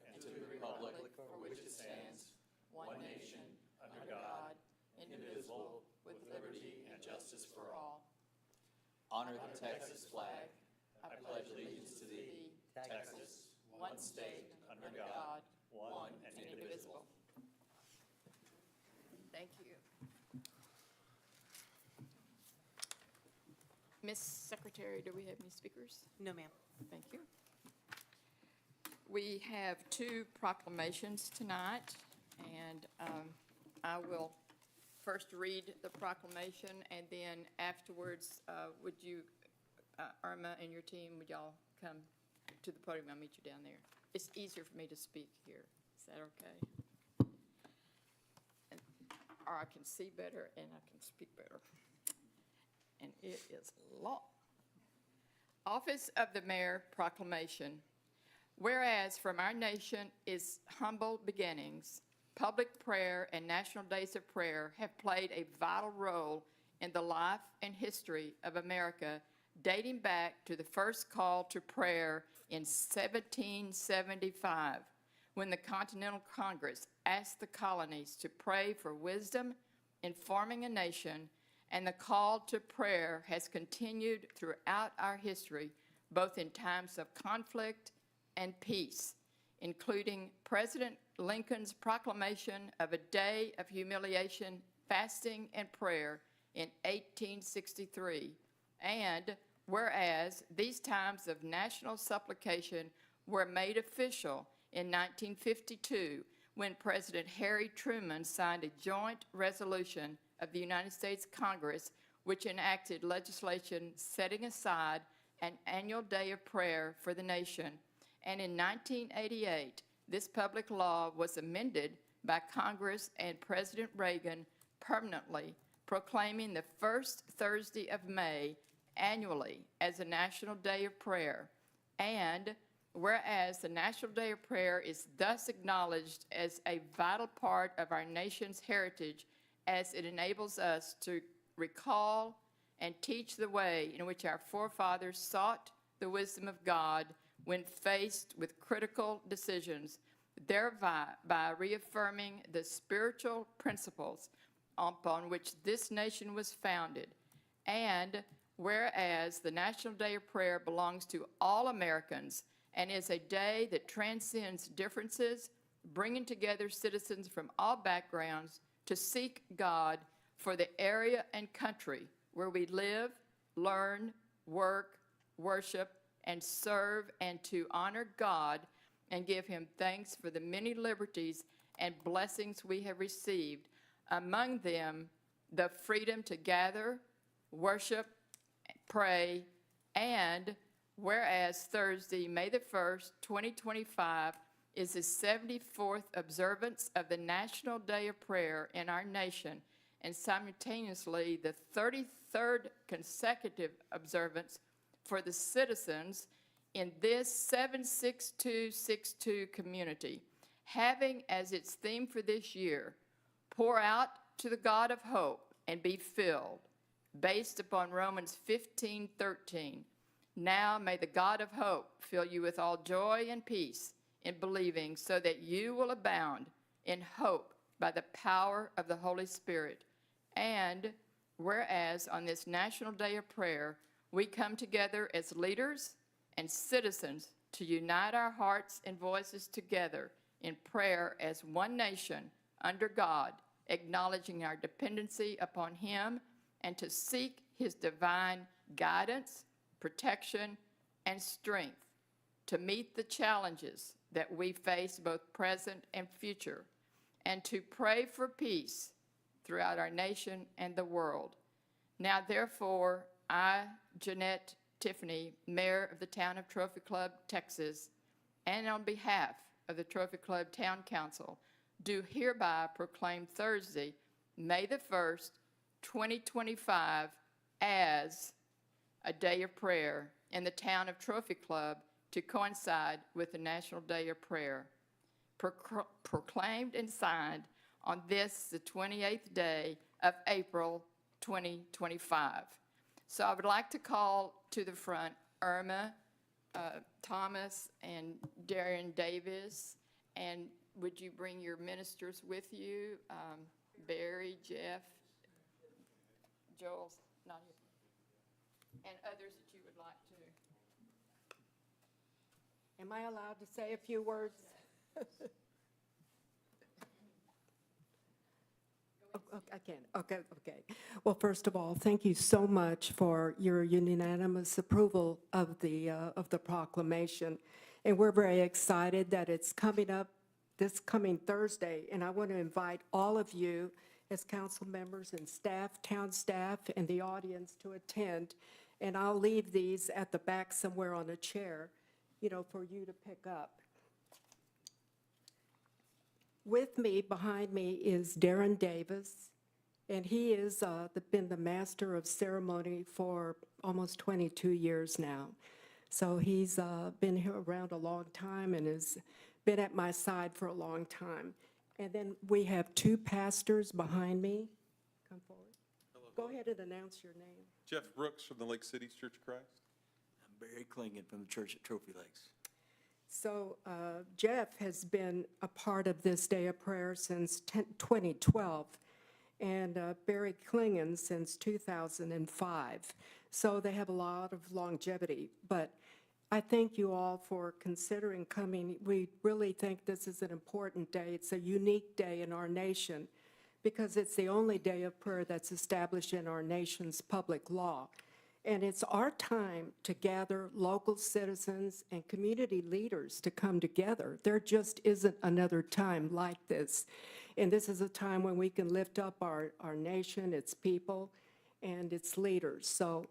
and to the republic for which it stands, one nation, under God, indivisible, with liberty and justice for all. Honor the Texas flag. I pledge allegiance to thee, Texas, one state, under God, one and indivisible. Thank you. Miss Secretary, do we have any speakers? No, ma'am. Thank you. We have two proclamations tonight, and I will first read the proclamation, and then afterwards, would you, Irma and your team, would y'all come to the podium? I'll meet you down there. It's easier for me to speak here. Is that okay? Or I can see better and I can speak better. And it is long. Office of the Mayor Proclamation. Whereas from our nation is humble beginnings, public prayer and national days of prayer have played a vital role in the life and history of America, dating back to the first call to prayer in 1775, when the Continental Congress asked the colonies to pray for wisdom in forming a nation, and the call to prayer has continued throughout our history, both in times of conflict and peace, including President Lincoln's proclamation of a day of humiliation, fasting, and prayer in 1863. And whereas these times of national supplication were made official in 1952, when President Harry Truman signed a joint resolution of the United States Congress, which enacted legislation setting aside an annual day of prayer for the nation. And in 1988, this public law was amended by Congress and President Reagan permanently, proclaiming the first Thursday of May annually as a National Day of Prayer. And whereas the National Day of Prayer is thus acknowledged as a vital part of our nation's heritage, as it enables us to recall and teach the way in which our forefathers sought the wisdom of God when faced with critical decisions, thereby reaffirming the spiritual principles upon which this nation was founded. And whereas the National Day of Prayer belongs to all Americans and is a day that transcends differences, bringing together citizens from all backgrounds to seek God for the area and country where we live, learn, work, worship, and serve, and to honor God and give him thanks for the many liberties and blessings we have received, among them the freedom to gather, worship, pray, and whereas Thursday, May the 1st, 2025, is the 74th observance of the National Day of Prayer in our nation, and simultaneously the 33rd consecutive observance for the citizens in this 76262 community, having as its theme for this year, pour out to the God of hope and be filled, based upon Romans 15:13. Now may the God of hope fill you with all joy and peace in believing, so that you will abound in hope by the power of the Holy Spirit. And whereas on this National Day of Prayer, we come together as leaders and citizens to unite our hearts and voices together in prayer as one nation under God, acknowledging our dependency upon him and to seek his divine guidance, protection, and strength to meet the challenges that we face, both present and future, and to pray for peace throughout our nation and the world. Now, therefore, I, Jeanette Tiffany, Mayor of the Town of Trophy Club, Texas, and on behalf of the Trophy Club Town Council, do hereby proclaim Thursday, May the 1st, 2025, as a day of prayer in the town of Trophy Club to coincide with the National Day of Prayer, proclaimed and signed on this, the 28th day of April 2025. So I would like to call to the front Irma Thomas and Darian Davis, and would you bring your ministers with you? Barry, Jeff, Joel's not here, and others that you would like to. Am I allowed to say a few words? I can. Okay. Well, first of all, thank you so much for your unanimous approval of the proclamation. And we're very excited that it's coming up this coming Thursday. And I want to invite all of you as council members and staff, town staff, and the audience to attend. And I'll leave these at the back somewhere on a chair, for you to pick up. With me, behind me, is Darren Davis, and he has been the master of ceremony for almost 22 years now. So he's been here around a long time and has been at my side for a long time. And then we have two pastors behind me. Come forward. Hello. Go ahead and announce your name. Jeff Brooks from the Lake City Church of Christ. I'm Barry Klingon from the Church at Trophy Lakes. So Jeff has been a part of this Day of Prayer since 2012, and Barry Klingon since 2005. So they have a lot of longevity. But I thank you all for considering coming. We really think this is an important day. It's a unique day in our nation because it's the only day of prayer that's established in our nation's public law. And it's our time to gather local citizens and community leaders to come together. There just isn't another time like this. And this is a time when we can lift up our nation, its people, and its leaders. So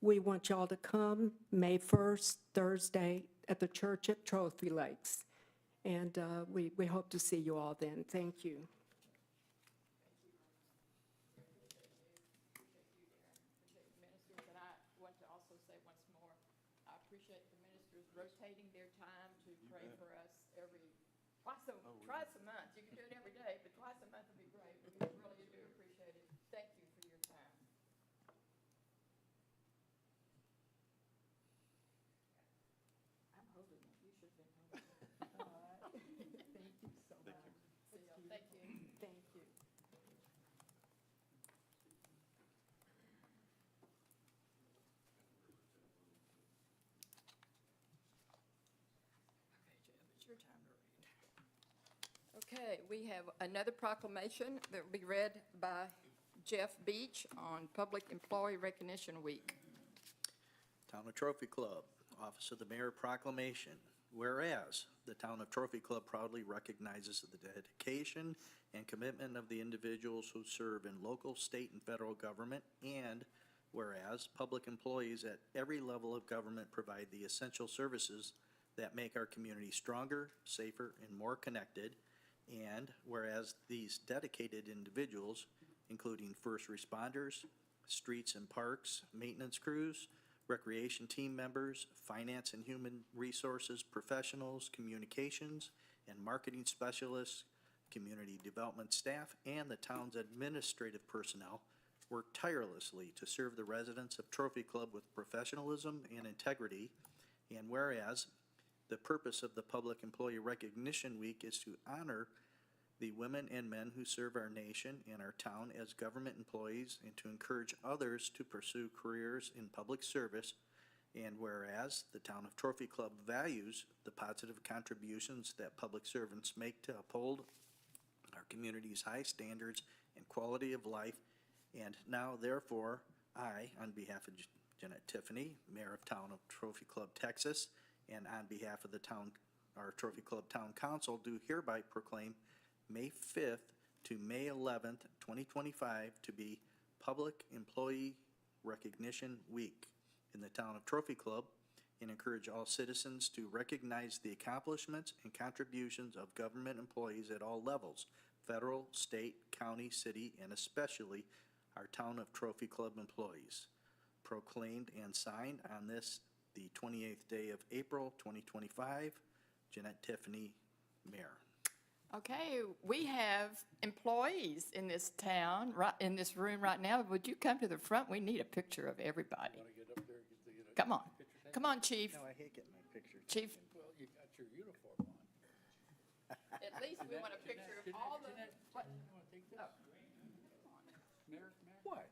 we want y'all to come May 1st, Thursday, at the church at Trophy Lakes. And we hope to see you all then. Thank you. Rotating their time to pray for us twice a month. You can do it every day, but twice a month would be great. We really do appreciate it. Thank you for your time. I'm holding it. You should have been holding it. All right. Thank you so much. See y'all. Thank you. Thank you. Okay, we have another proclamation that will be read by Jeff Beach on Public Employee Recognition Week. Town of Trophy Club, Office of the Mayor Proclamation. Whereas the Town of Trophy Club proudly recognizes the dedication and commitment of the individuals who serve in local, state, and federal government, and whereas public employees at every level of government provide the essential services that make our community stronger, safer, and more connected, and whereas these dedicated individuals, including first responders, streets and parks, maintenance crews, recreation team members, finance and human resources professionals, communications and marketing specialists, community development staff, and the town's administrative personnel work tirelessly to serve the residents of Trophy Club with professionalism and integrity. And whereas the purpose of the Public Employee Recognition Week is to honor the women and men who serve our nation and our town as government employees and to encourage others to pursue careers in public service. And whereas the Town of Trophy Club values the positive contributions that public servants make to uphold our community's high standards and quality of life. And now, therefore, I, on behalf of Jeanette Tiffany, Mayor of Town of Trophy Club, Texas, and on behalf of the town, our Trophy Club Town Council, do hereby proclaim May 5th to May 11th, 2025 to be Public Employee Recognition Week in the Town of Trophy Club, and encourage all citizens to recognize the accomplishments and contributions of government employees at all levels, federal, state, county, city, and especially our Town of Trophy Club employees. Proclaimed and signed on this, the 28th day of April, 2025, Jeanette Tiffany, Mayor. Okay, we have employees in this town, right, in this room right now. Would you come to the front? We need a picture of everybody. Come on. Come on, Chief. No, I hate getting my picture. Chief, Well, you got your uniform on. at least we want a picture of all the, what? Oh. What?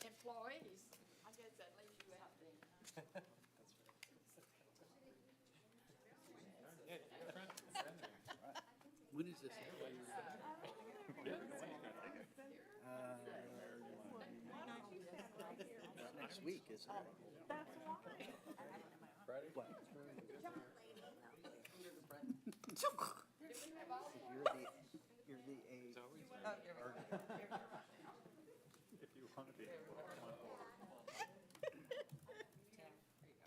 Employees. I guess that leaves you out then. When is this? Next week, isn't it? Friday? You're the A. If you want to be.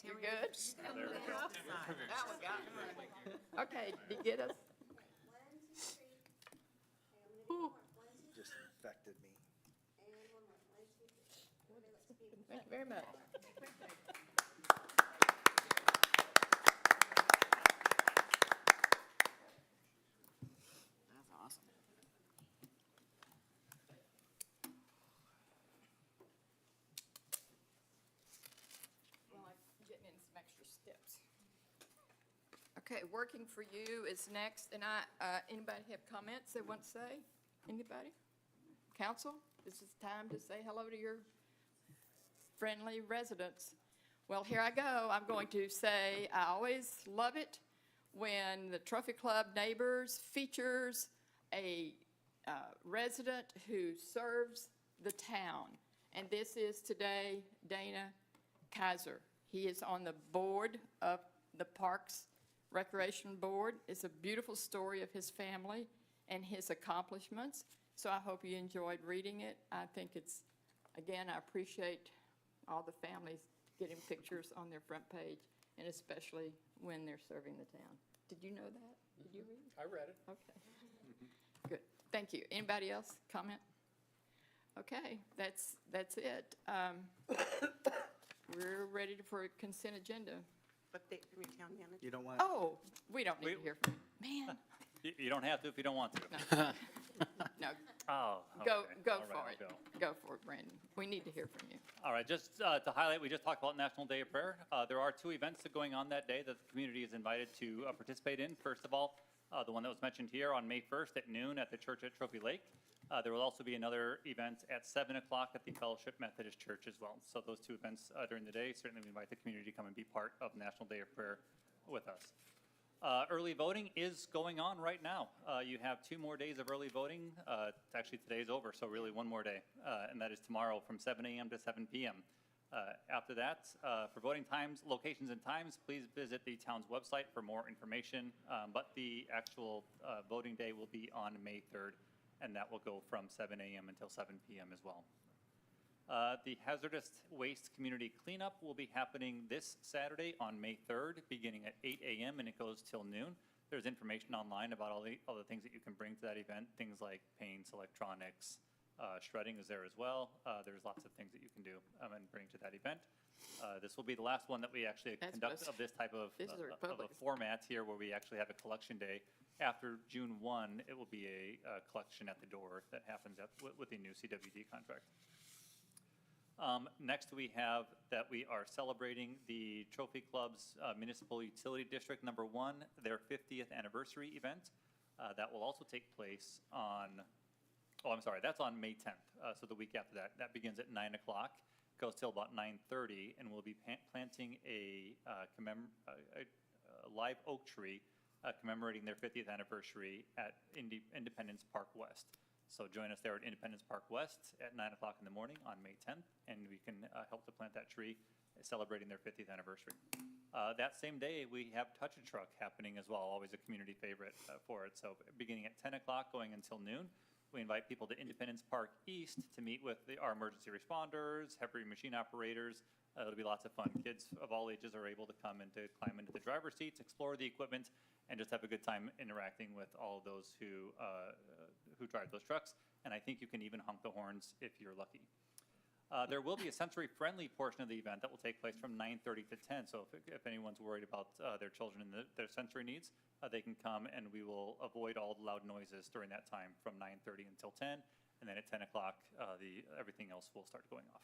You good? There we go. Okay, did you get us? Just infected me. Thank you very much. That's awesome. Well, I'm getting in some extra steps. Okay, working for you is next, and anybody have comments they want to say? Anybody? Council, this is time to say hello to your friendly residents. Well, here I go. I'm going to say I always love it when the Trophy Club Neighbors features a resident who serves the town. And this is today Dana Kaiser. He is on the board of the Parks Recreation Board. It's a beautiful story of his family and his accomplishments. So I hope you enjoyed reading it. I think it's, again, I appreciate all the families getting pictures on their front page, and especially when they're serving the town. Did you know that? Did you read it? I read it. Okay. Good. Thank you. Anybody else comment? Okay, that's it. We're ready for a consent agenda. Update from your town manager. You don't want, Oh, we don't need to hear from you. Man, You don't have to if you don't want to. no, Oh, go okay. go All right, for I'll it. go. Go for it, Brandon. We need to hear from you. All right, just to highlight, we just talked about National Day of Prayer. There are two events that are going on that day that the community is invited to participate in. First of all, the one that was mentioned here on May 1st at noon at the church at Trophy Lake. There will also be another event at 7 o'clock at the Fellowship Methodist Church as well. So those two events during the day, certainly we invite the community to come and be part of National Day of Prayer with us. Early voting is going on right now. You have 2 more days of early voting. Actually, today's over, so really one more day, and that is tomorrow from 7 a.m. to 7 p.m. After that, for voting times, locations, and times, please visit the town's website for more information. But the actual voting day will be on May 3rd, and that will go from 7 a.m. until 7 p.m. as well. The hazardous waste community cleanup will be happening this Saturday on May 3rd, beginning at 8 a.m. and it goes till noon. There's information online about all the things that you can bring to that event, things like paints, electronics, shredding is there as well. There's lots of things that you can do and bring to that event. This will be the last one that we actually conduct of this type of a format here, where we actually have a collection day. After June 1, it will be a collection at the door that happens with the new CWD contract. Next, we have that we are celebrating the Trophy Club's Municipal Utility District number 1, their 50th anniversary event. That will also take place on, that's on May 10th, so the week after that. That begins at 9 o'clock, goes till about 9:30, and we'll be planting a live oak tree commemorating their 50th anniversary at Independence Park West. So join us there at Independence Park West at 9 o'clock in the morning on May 10th, and we can help to plant that tree celebrating their 50th anniversary. That same day, we have Touch a Truck happening as well, always a community favorite for it. So beginning at 10 o'clock, going until noon, we invite people to Independence Park East to meet with our emergency responders, heavy machine operators. It'll be lots of fun. Kids of all ages are able to come and to climb into the driver's seats, explore the equipment, and just have a good time interacting with all of those who drive those trucks. And I think you can even honk the horns if you're lucky. There will be a sensory-friendly portion of the event that will take place from 9:30 to 10. So if anyone's worried about their children and their sensory needs, they can come, and we will avoid all the loud noises during that time from 9:30 until 10. And then at 10 o'clock, everything else will start going off.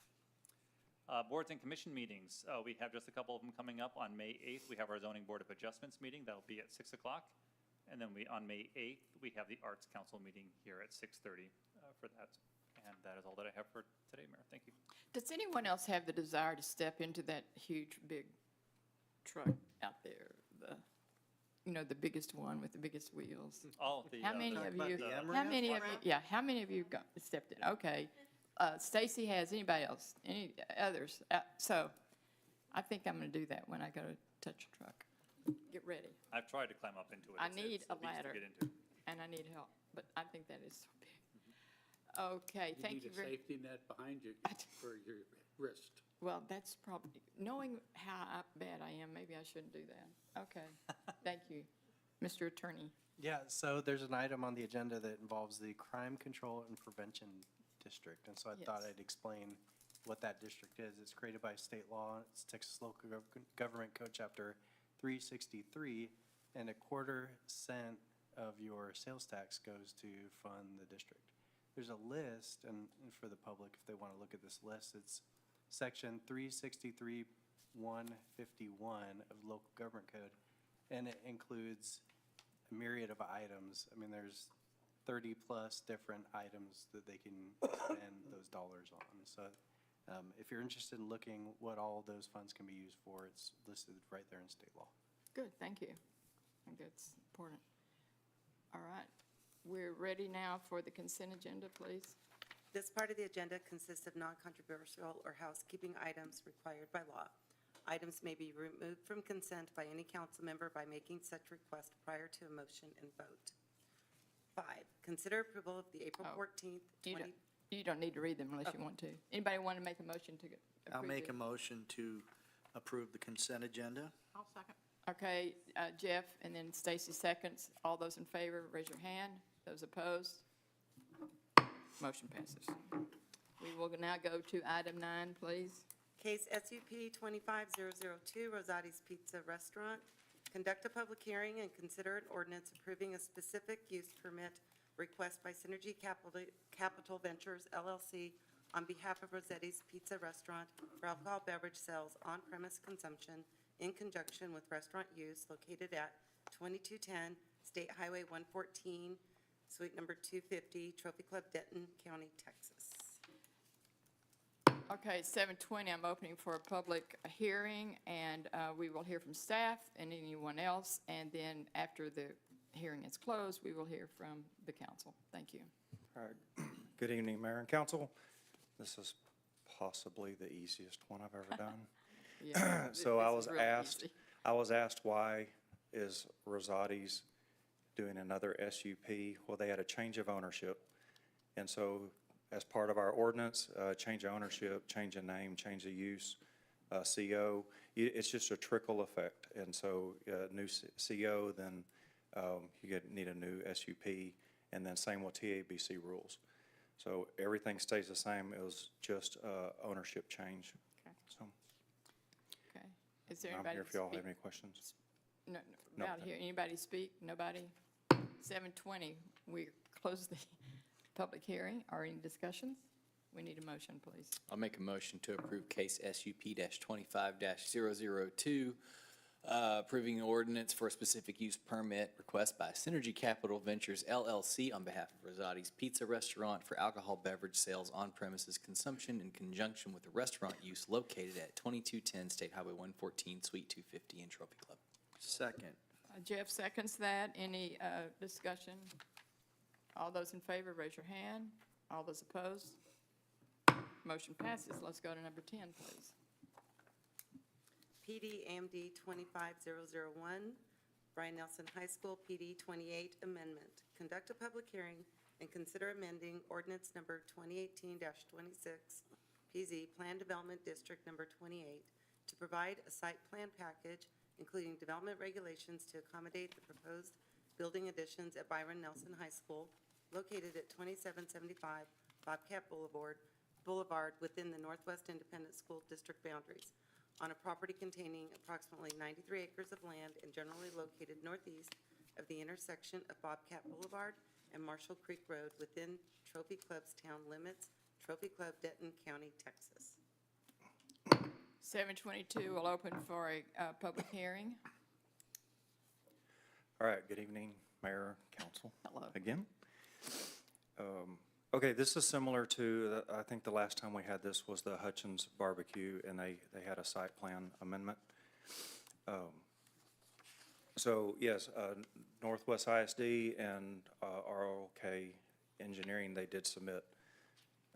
Boards and commission meetings. We have just a couple of them coming up. On May 8th, we have our Zoning Board of Adjustments meeting. That'll be at 6 o'clock. And then on May 8th, we have the Arts Council meeting here at 6:30 for that. And that is all that I have for today, Mayor. Thank you. Does anyone else have the desire to step into that huge, big truck out there? The biggest one with the biggest wheels? Oh, How many of you, Yeah. how many of you stepped in? Okay. Stacy has, anybody else? Any others? So I think I'm going to do that when I go to Touch a Truck. Get ready. I've tried to climb up into it. I It's need a beast to ladder. get into. And I need help, but I think that is so big. Okay, thank you need a very, safety net behind you for your wrist. well, that's probably, knowing how bad I am, maybe I shouldn't do that. Okay, thank you. Mr. Attorney. Yeah, so there's an item on the agenda that involves the Crime Control and Prevention District. And so I thought Yes. I'd explain what that district is. It's created by state law. It's Texas Local Government Code Chapter 363, and 1/4 cent of your sales tax goes to fund the district. There's a list, and for the public, if they want to look at this list, it's Section 363-151 of Local Government Code, and it includes a myriad of items. I mean, there's 30-plus different items that they can spend those dollars on. So if you're interested in looking what all those funds can be used for, it's listed right there in state law. Good, thank you. I think that's important. All right, we're ready now for the consent agenda, please. This part of the agenda consists of non-controversial or housekeeping items required by law. Items may be removed from consent by any council member by making such request prior to a motion and vote. 5, consider approval of the April Oh, 14th, You don't need to read them unless you want to. Anybody want to make a motion to approve? I'll make a it? motion to approve the consent agenda. I'll second. Okay, Jeff, and then Stacy seconds. All those in favor, raise your hand. Those opposed? Motion passes. We will now go to item 9, please. Case SUP 25002, Rosati's Pizza Restaurant. Conduct a public hearing and consider an ordinance approving a specific use permit request by Synergy Capital Ventures LLC on behalf of Rosati's Pizza Restaurant for alcohol beverage sales on-premise consumption in conjunction with restaurant use located at 2210 State Highway 114, Suite Number 250, Trophy Club, Denton County, Texas. Okay, 7:20, I'm opening for a public hearing, and we will hear from staff and anyone else, and then after the hearing is closed, we will hear from the council. Thank you. All right. Good evening, Mayor and Council. This is possibly the easiest one I've ever done. Yeah, So this I is was really asked, easy. why is Rosati's doing another SUP? Well, they had a change of ownership. And so as part of our ordinance, change of ownership, change of name, change of use, CO, it's just a trickle effect. And so new CO, then you need a new SUP, and then same with TABC rules. So everything stays the same. It was just ownership change. Okay. So Okay. Is there I'm anybody here to if y'all speak? have any questions. No, No, about no. here, anybody speak? Nobody? 7:20, we close the public hearing. Are any discussions? We need a motion, please. I'll make a motion to approve case SUP-25-002, approving ordinance for a specific use permit request by Synergy Capital Ventures LLC on behalf of Rosati's Pizza Restaurant for alcohol beverage sales on premises consumption in conjunction with the restaurant use located at 2210 State Highway 114, Suite 250 in Trophy Club. Second. Jeff seconds that. Any discussion? All those in favor, raise your hand. All those opposed? Motion passes. Let's go to number 10, please. PD AMD 25001, Brian Nelson High School, PD 28 Amendment. Conduct a public hearing and consider amending ordinance number 2018-26, PZ Plan Development District number 28, to provide a site plan package, including development regulations to accommodate the proposed building additions at Byron Nelson High School, located at 2775 Bobcat Boulevard within the Northwest Independent School District boundaries, on a property containing approximately 93 acres of land and generally located northeast of the intersection of Bobcat Boulevard and Marshall Creek Road within Trophy Club's town limits, Trophy Club, Denton County, Texas. 7:22 will open for a public hearing. All right, good evening, Mayor, Council. Hello. Again. Okay, this is similar to, I think the last time we had this was the Hutchins Barbecue, and they had a site plan amendment. So, yes, Northwest ISD and ROK Engineering, they did submit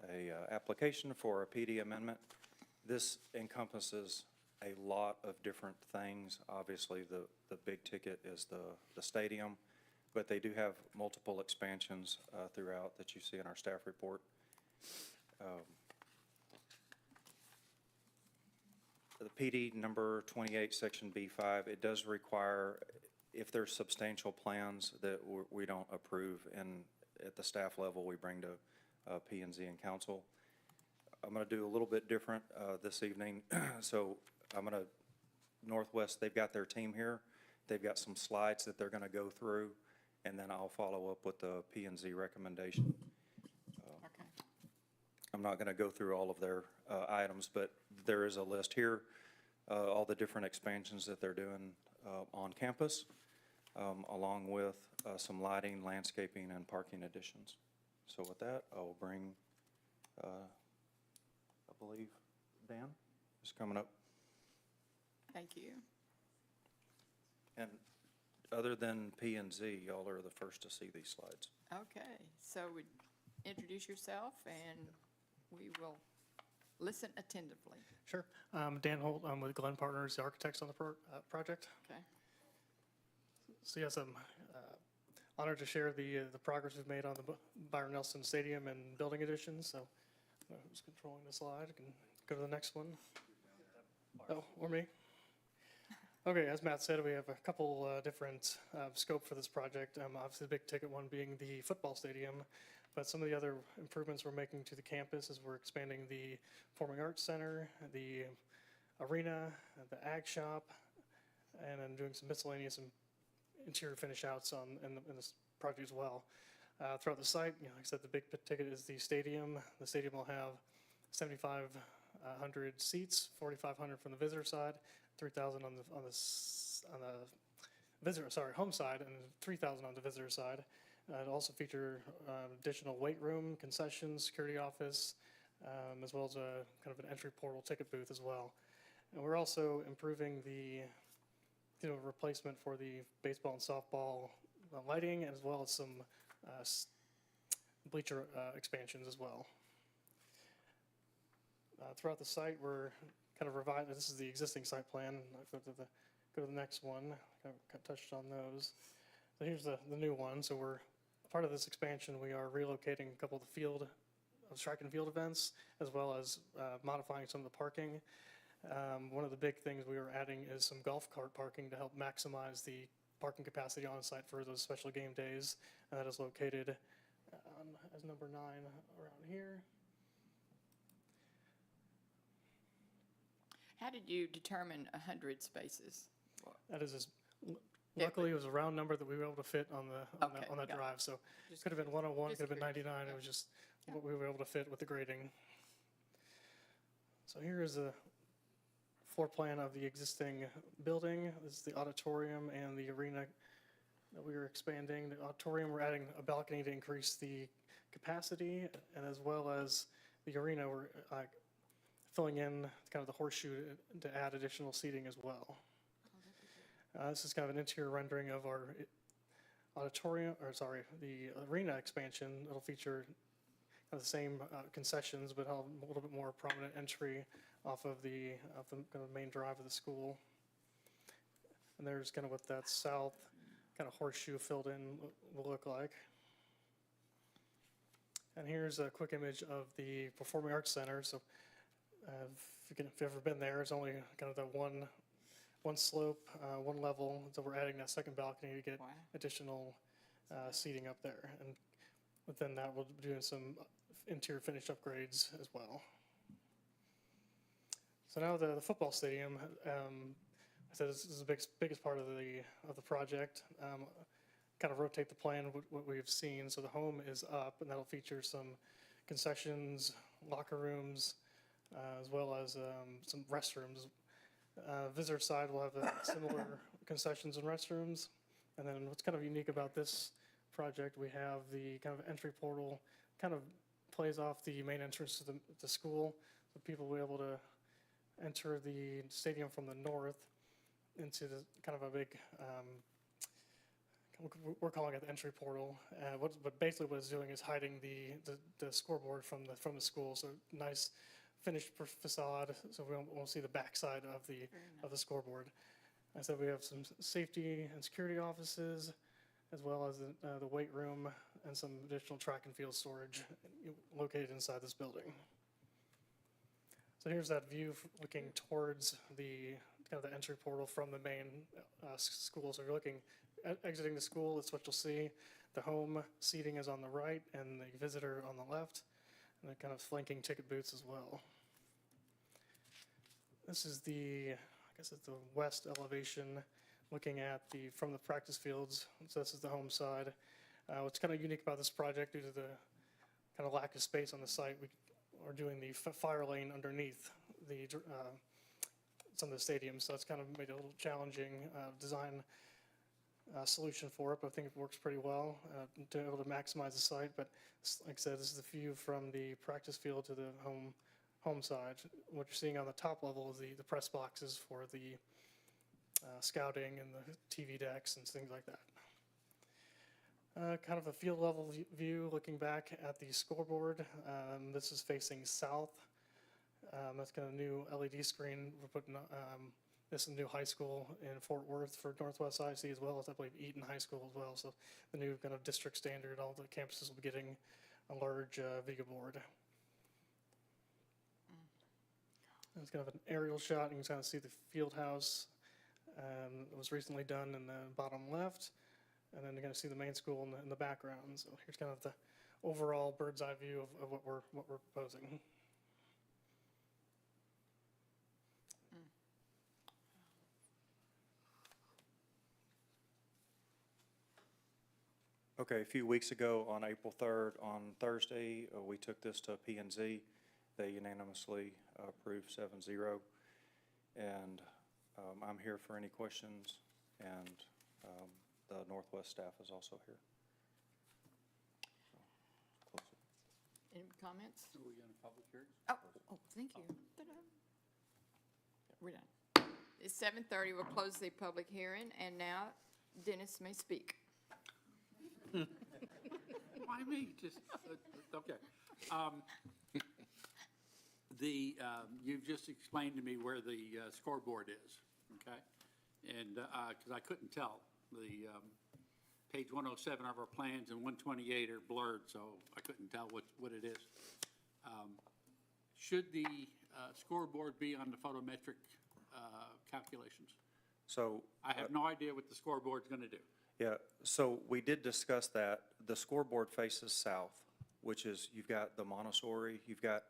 a application for a PD amendment. This encompasses a lot of different things. Obviously, the big ticket is the stadium, but they do have multiple expansions throughout that you see in our staff report. The PD number 28, section B5, it does require, if there's substantial plans that we don't approve, and at the staff level, we bring to P&Z and council. I'm going to do a little bit different this evening. So I'm going to, Northwest, they've got their team here. They've got some slides that they're going to go through, and then I'll follow up with the P&Z recommendation. Okay. I'm not going to go through all of their items, but there is a list here, all the different expansions that they're doing on campus, along with some lighting, landscaping, and parking additions. So with that, I will bring, I believe, Dan is coming up. Thank you. And other than P&Z, y'all are the first to see these slides. Okay, so would introduce yourself, and we will listen attentively. Sure. Dan Holt, I'm with Glenn Partners, the architects on the project. Okay. So yes, I'm honored to share the progress we've made on the Byron Nelson Stadium and building additions. So who's controlling the slide? I can go to the next one. Oh, or me. Okay, as Matt said, we have a couple different scope for this project. Obviously, the big ticket one being the football stadium, but some of the other improvements we're making to the campus is we're expanding the Performing Arts Center, the arena, the ag shop, and then doing some miscellaneous interior finish outs in this project as well. Throughout the site, like I said, the big ticket is the stadium. The stadium will have 7,500 seats, 4,500 from the visitor side, 3,000 on the home side, and 3,000 on the visitor side. It'll also feature additional weight room, concessions, security office, as well as a kind of an entry portal ticket booth as well. And we're also improving the replacement for the baseball and softball lighting, as well as some bleacher expansions as well. Throughout the site, we're kind of revising. This is the existing site plan. Go to the next one. Kind of touched on those. So here's the new one. So we're part of this expansion. We are relocating a couple of the track and field events, as well as modifying some of the parking. One of the big things we are adding is some golf cart parking to help maximize the parking capacity on site for those special game days. And that is located as number 9 around here. How did you determine 100 spaces? That is luckily it was a round number that we were able to fit on that got it. drive. So Just- could have been 101, just could have been curious. 99. It was just what we were able to fit with the grading. So here is a floor plan of the existing building. This is the auditorium and the arena that we are expanding. The auditorium, we're adding a balcony to increase the capacity, and as well as the arena, we're filling in kind of the horseshoe to add additional seating as well. This is kind of an interior rendering of our the arena expansion. It'll feature kind of the same concessions, but have a little bit more prominent entry off of the kind of main drive of the school. And there's kind of what that south kind of horseshoe filled in will look like. And here's a quick image of the Performing Arts Center. So if you've ever been there, it's only kind of that one slope, one level. So we're adding that second balcony to get additional seating up there. And within that, we'll be doing some interior finish upgrades as well. So now the football stadium, I said this is the biggest part of the project. Kind of rotate the plan, what we've seen. So the home is up, and that'll feature some concessions, locker rooms, as well as some restrooms. Visitor side will have similar concessions and restrooms. And then what's kind of unique about this project, we have the kind of entry portal, kind of plays off the main entrance to the school. So people will be able to enter the stadium from the north into the kind of a big, we're calling it the entry portal. But basically what it's doing is hiding the scoreboard from the school. So nice finished facade, so we won't see the backside of the scoreboard. I said we have some safety and security offices, as well as the weight room and some additional track and field storage located inside this building. So here's that view looking towards the kind of the entry portal from the main school. So if you're looking exiting the school, that's what you'll see. The home seating is on the right and the visitor on the left, and the kind of flanking ticket booths as well. This is I guess it's the west elevation looking at from the practice fields. So this is the home side. What's kind of unique about this project, due to the kind of lack of space on the site, we are doing the fire lane underneath some of the stadiums. So it's kind of made it a little challenging design solution for it, but I think it works pretty well to be able to maximize the site. But like I said, this is the view from the practice field to the home side. What you're seeing on the top level is the press boxes for the scouting and the TV decks and things like that. Kind of a field level view looking back at the scoreboard. This is facing south. That's kind of a new LED screen. We're putting this in new high school in Fort Worth for Northwest IC, as well as I believe Eaton High School as well. So the new kind of district standard, all the campuses will be getting a large video board. It's kind of an aerial shot. You can kind of see the field house. It was recently done in the bottom left. And then you're going to see the main school in the background. So here's kind of the overall bird's eye view of what we're proposing. Okay, a few weeks ago on April 3rd, on Thursday, we took this to P&Z. They unanimously approved 7-0. And I'm here for any questions and The Northwest staff is also here. So, close it. Any comments? Are we on a public hearing? Oh, thank you. Ta-da. We're done. It's 7:30. We'll close the public hearing, and now Dennis may speak. Why me? Just, okay. You've just explained to me where the scoreboard is, okay? And, because I couldn't tell, the page 107 of our plans and 128 are blurred, so I couldn't tell what it is. Should the scoreboard be on the photometric calculations? So. I have no idea what the scoreboard's going to do. Yeah, so we did discuss that. The scoreboard faces south, which is, you've got the Montessori, you've got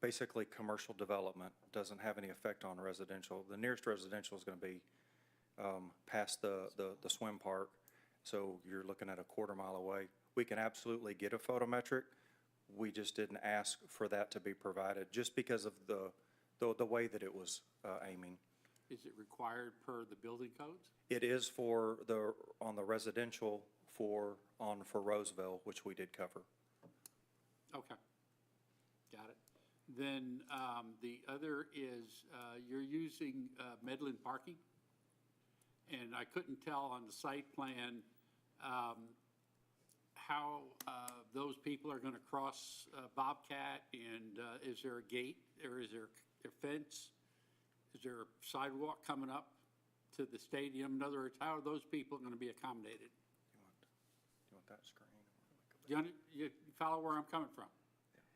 basically commercial development, doesn't have any effect on residential. The nearest residential is going to be past the swim park, so you're looking at a quarter-mile away. We can absolutely get a photometric. We just didn't ask for that to be provided, just because of the way that it was aiming. Is it required per the building codes? It is for on the residential for Roseville, which we did cover. Okay, got it. Then the other is you're using Medlin parking, and I couldn't tell on the site plan how those people are going to cross Bobcat, and is there a gate, or is there a fence? Is there a sidewalk coming up to the stadium? In other words, how are those people going to be accommodated? You want that screen? You follow where I'm coming from?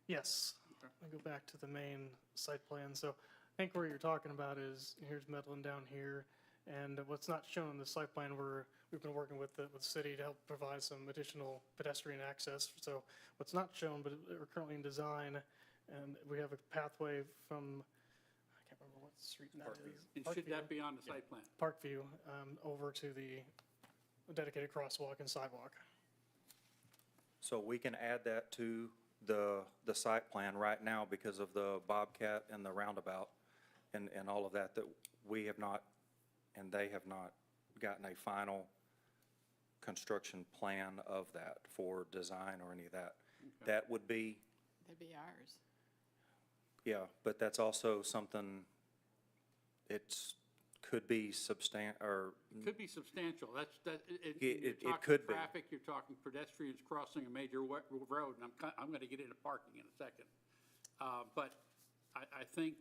Yes. I go back to the main site plan. So I think where you're talking about is, here's Medlin down here. And what's not shown in the site plan, we've been working with the city to help provide some additional pedestrian access. So what's not shown, but we're currently in design, and we have a pathway from, I can't remember what street that is. And should that be on the site plan? Parkview, over to the dedicated crosswalk and sidewalk. So we can add that to the site plan right now because of the Bobcat and the roundabout and all of that we have not, and they have not gotten a final construction plan of that for design or any of that. Okay. That would be, That'd be ours. yeah, but that's also something, could be Could be substantial. It You're talking could be. traffic, you're talking pedestrians crossing a major road, and I'm going to get into parking in a second. But I think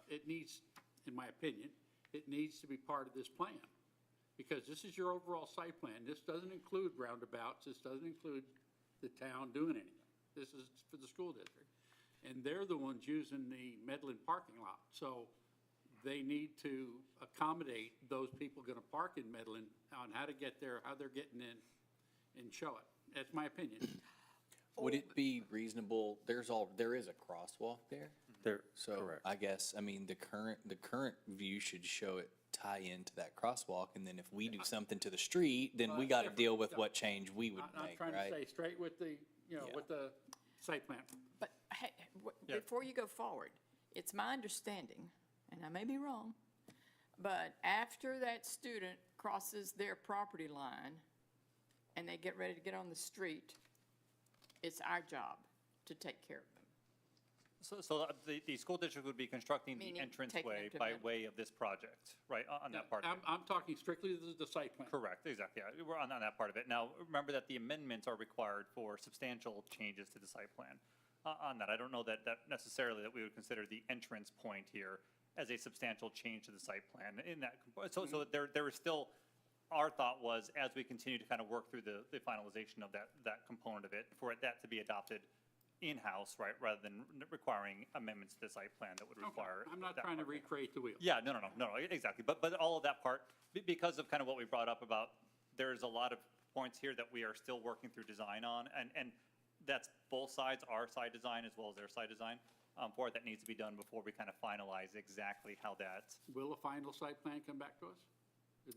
it needs, in my opinion, it needs to be part of this plan, because this is your overall site plan. This doesn't include roundabouts. This doesn't include the town doing anything. This is for the school district. And they're the ones using the Medlin parking lot. So they need to accommodate those people going to park in Medlin on how to get there, how they're getting in, and show it. That's my opinion. Would it be reasonable, there is a crosswalk there? So correct. I guess, I mean, the current view should show it tie into that crosswalk, and then if we do something to the street, then we got to deal with what change we would I'm make, trying to right? stay straight with the, Yeah. with the site plan. But hey, before you go forward, it's my understanding, and I may be wrong, but after that student crosses their property line and they get ready to get on the street, it's our job to take care of them. So the school district would be constructing the Meaning entranceway taking them to by Medlin. way of this project, right, on that part of it? I'm talking strictly the site plan. Correct, exactly, yeah, we're on that part of it. Now, remember that the amendments are required for substantial changes to the site plan. On that, I don't know that necessarily that we would consider the entrance point here as a substantial change to the site plan in that. So there is still, our thought was, as we continue to kind of work through the finalization of that component of it, for that to be adopted in-house, right, rather than requiring amendments to the site plan that would require. I'm not that trying to part. recreate the wheel. Yeah, no, exactly. But all of that part, because of kind of what we brought up about, there's a lot of points here that we are still working through design on, and that's both sides, our side design as well as their side design, for it that needs to be done before we kind of finalize exactly how that. Will a final site plan come back to us?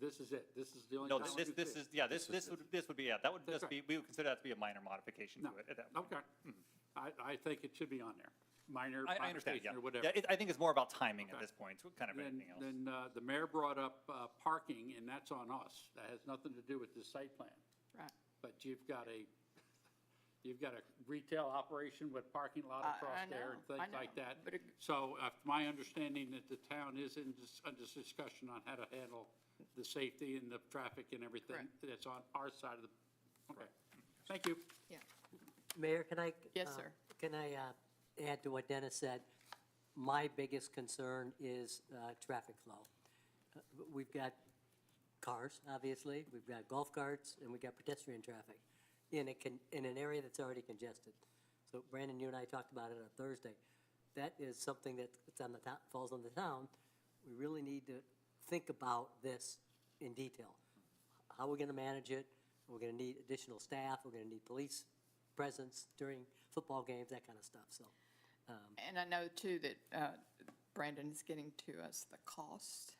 This is it? This is the only? No, time this we do is, yeah, this would be, yeah, that would That's just be, we would consider that to be a minor modification No, to it at that point. okay. I think it should be on there. minor I understand, yeah. modification or whatever. Yeah, I think it's more about timing at Okay. this point, kind of anything else. Then the mayor brought up parking, and that's on us. That has nothing to do with the site plan. Right. But you've got a retail operation with parking lot across I there and know, I things like know, that. but So my understanding that the town is under discussion on how to handle the safety and the traffic and everything Correct. that's on our side of the, okay. Thank you. Yeah. Mayor, can I? Yes, sir. Can I add to what Dennis said? My biggest concern is traffic flow. We've got cars, obviously, we've got golf carts, and we've got pedestrian traffic in an area that's already congested. So Brandon, you and I talked about it on Thursday. That is something that's on the town, falls on the town. We really need to think about this in detail. How we're gonna manage it, we're gonna need additional staff, we're gonna need police presence during football games, that kind of stuff, so. And I know too that Brandon is getting to us the cost,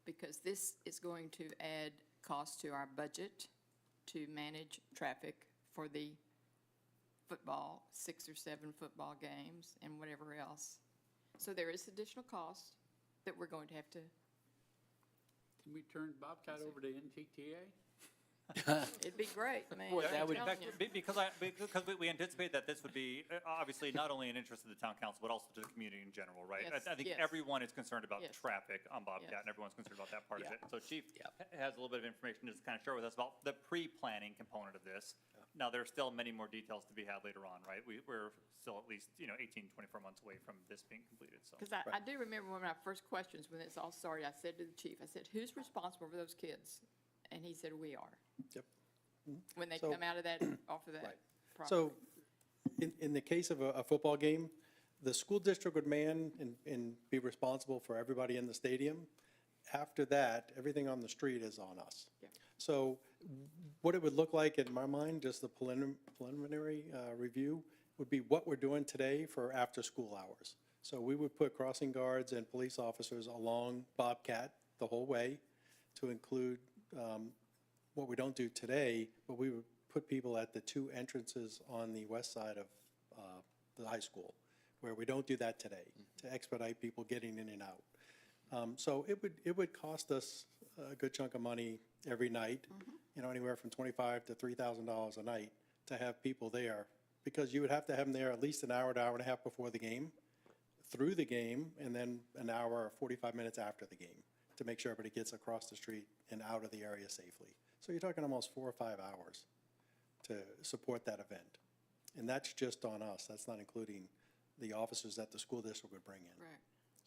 because this is going to add cost to our budget to manage traffic for the football, 6 or 7 football games and whatever else. So there is additional cost that we're going to have to, Can we turn Bobcat over to NTTA? it'd be great, man. Boy, that I'm would- telling In fact, you. because we anticipate that this would be obviously not only an interest of the town council, but also to the community in general, right? Yes, I think yes. everyone is concerned about Yes. traffic on Bobcat, Yes. and everyone's concerned about that part of Yeah. it. So Chief Yeah. has a little bit of information to just kind of share with us about the pre-planning component of this. Now, there's still many more details to be had later on, right? We're still at least, 18, 24 months away from this being completed, so. Because I do remember one of my first questions when this all started, I said to the chief, I said, who's responsible for those kids? And he said, we are. Yep. When they So- come out of that, off of that Right. property. So in the case of a football game, the school district would man and be responsible for everybody in the stadium. After that, everything on the street is on us. Yeah. So what it would look like in my mind, just the preliminary review, would be what we're doing today for after-school hours. So we would put crossing guards and police officers along Bobcat the whole way to include what we don't do today, but we would put people at the 2 entrances on the west side of the high school, where we don't do that today, to expedite people getting in and out. So it would cost us a good chunk of money every night, anywhere from $25,000 to $3,000 a night to have people there, because you would have to have them there at least an hour to hour and a half before the game, through the game, and then an hour or 45 minutes after the game, to make sure everybody gets across the street and out of the area safely. So you're talking almost 4 or 5 hours to support that event. And that's just on us. That's not including the officers that the school district would bring in. Right,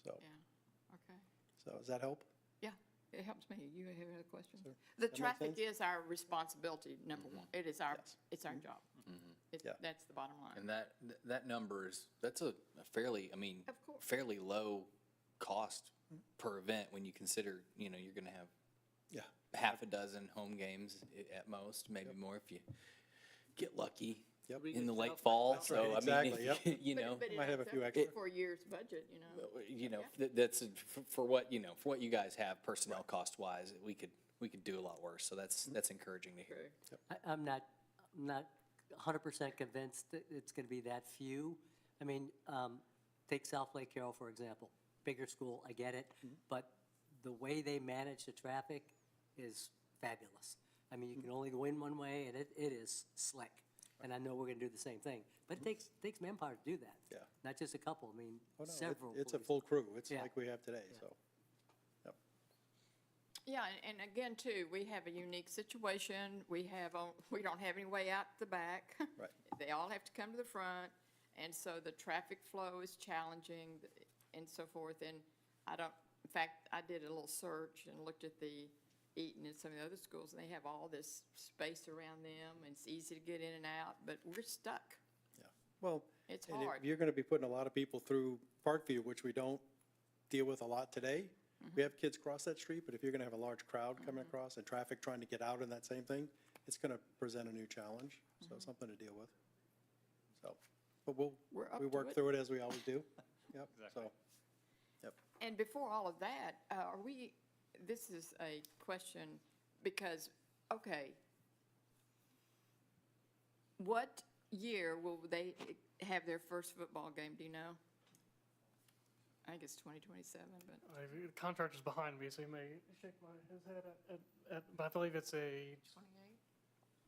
So, yeah, okay. so does that help? Yeah, it helps me. You have any other questions? Sure. The That make traffic sense? is our responsibility, number one. It is our, Yes. it's our job. Yeah. That's the bottom line. And that number that's a fairly, Of course. fairly low cost per event when you consider, you're going to have Yeah. half a dozen home games at most, maybe more if you get lucky Yep. in the late fall. That's So, right, I mean, exactly, yep. But it Might have a adds few up extra. For a year's budget, that's for what, for what you guys have personnel cost wise, we could do a lot worse. So that's encouraging to hear. I'm not 100% convinced that it's going to be that few. I mean, take South Lake Carroll, for example. Bigger school, I get it, but the way they manage the traffic is fabulous. I mean, you can only go in one way, and it is slick. And I know we're going to do the same thing, but it takes manpower to do that. Yeah. Not just a couple, I mean, Oh, no, several. It's a police- full crew. It's Yeah. like we have today, Yeah. so. Yep. Yeah, and again, too, we have a unique situation. We don't have any way out the back. Right. They all have to come to the front, and so the traffic flow is challenging and so forth. And in fact, I did a little search and looked at the Eaton and some of the other schools, and they have all this space around them, and it's easy to get in and out, but we're stuck. Yeah. Well, It's and if hard. you're going to be putting a lot of people through Parkview, which we don't deal with a lot today. We have kids cross that street, but if you're going to have a large crowd coming across and traffic trying to get out in that same thing, it's going to present a new challenge, so something to deal with. So, but We're up we to work it. through it as we always do. Yep, Exactly. so, yep. And before all of that, this is a question, because, okay, what year will they have their first football game, do you know? I think it's 2027, but, The contractor's behind me, so he may shake his head but I believe it's a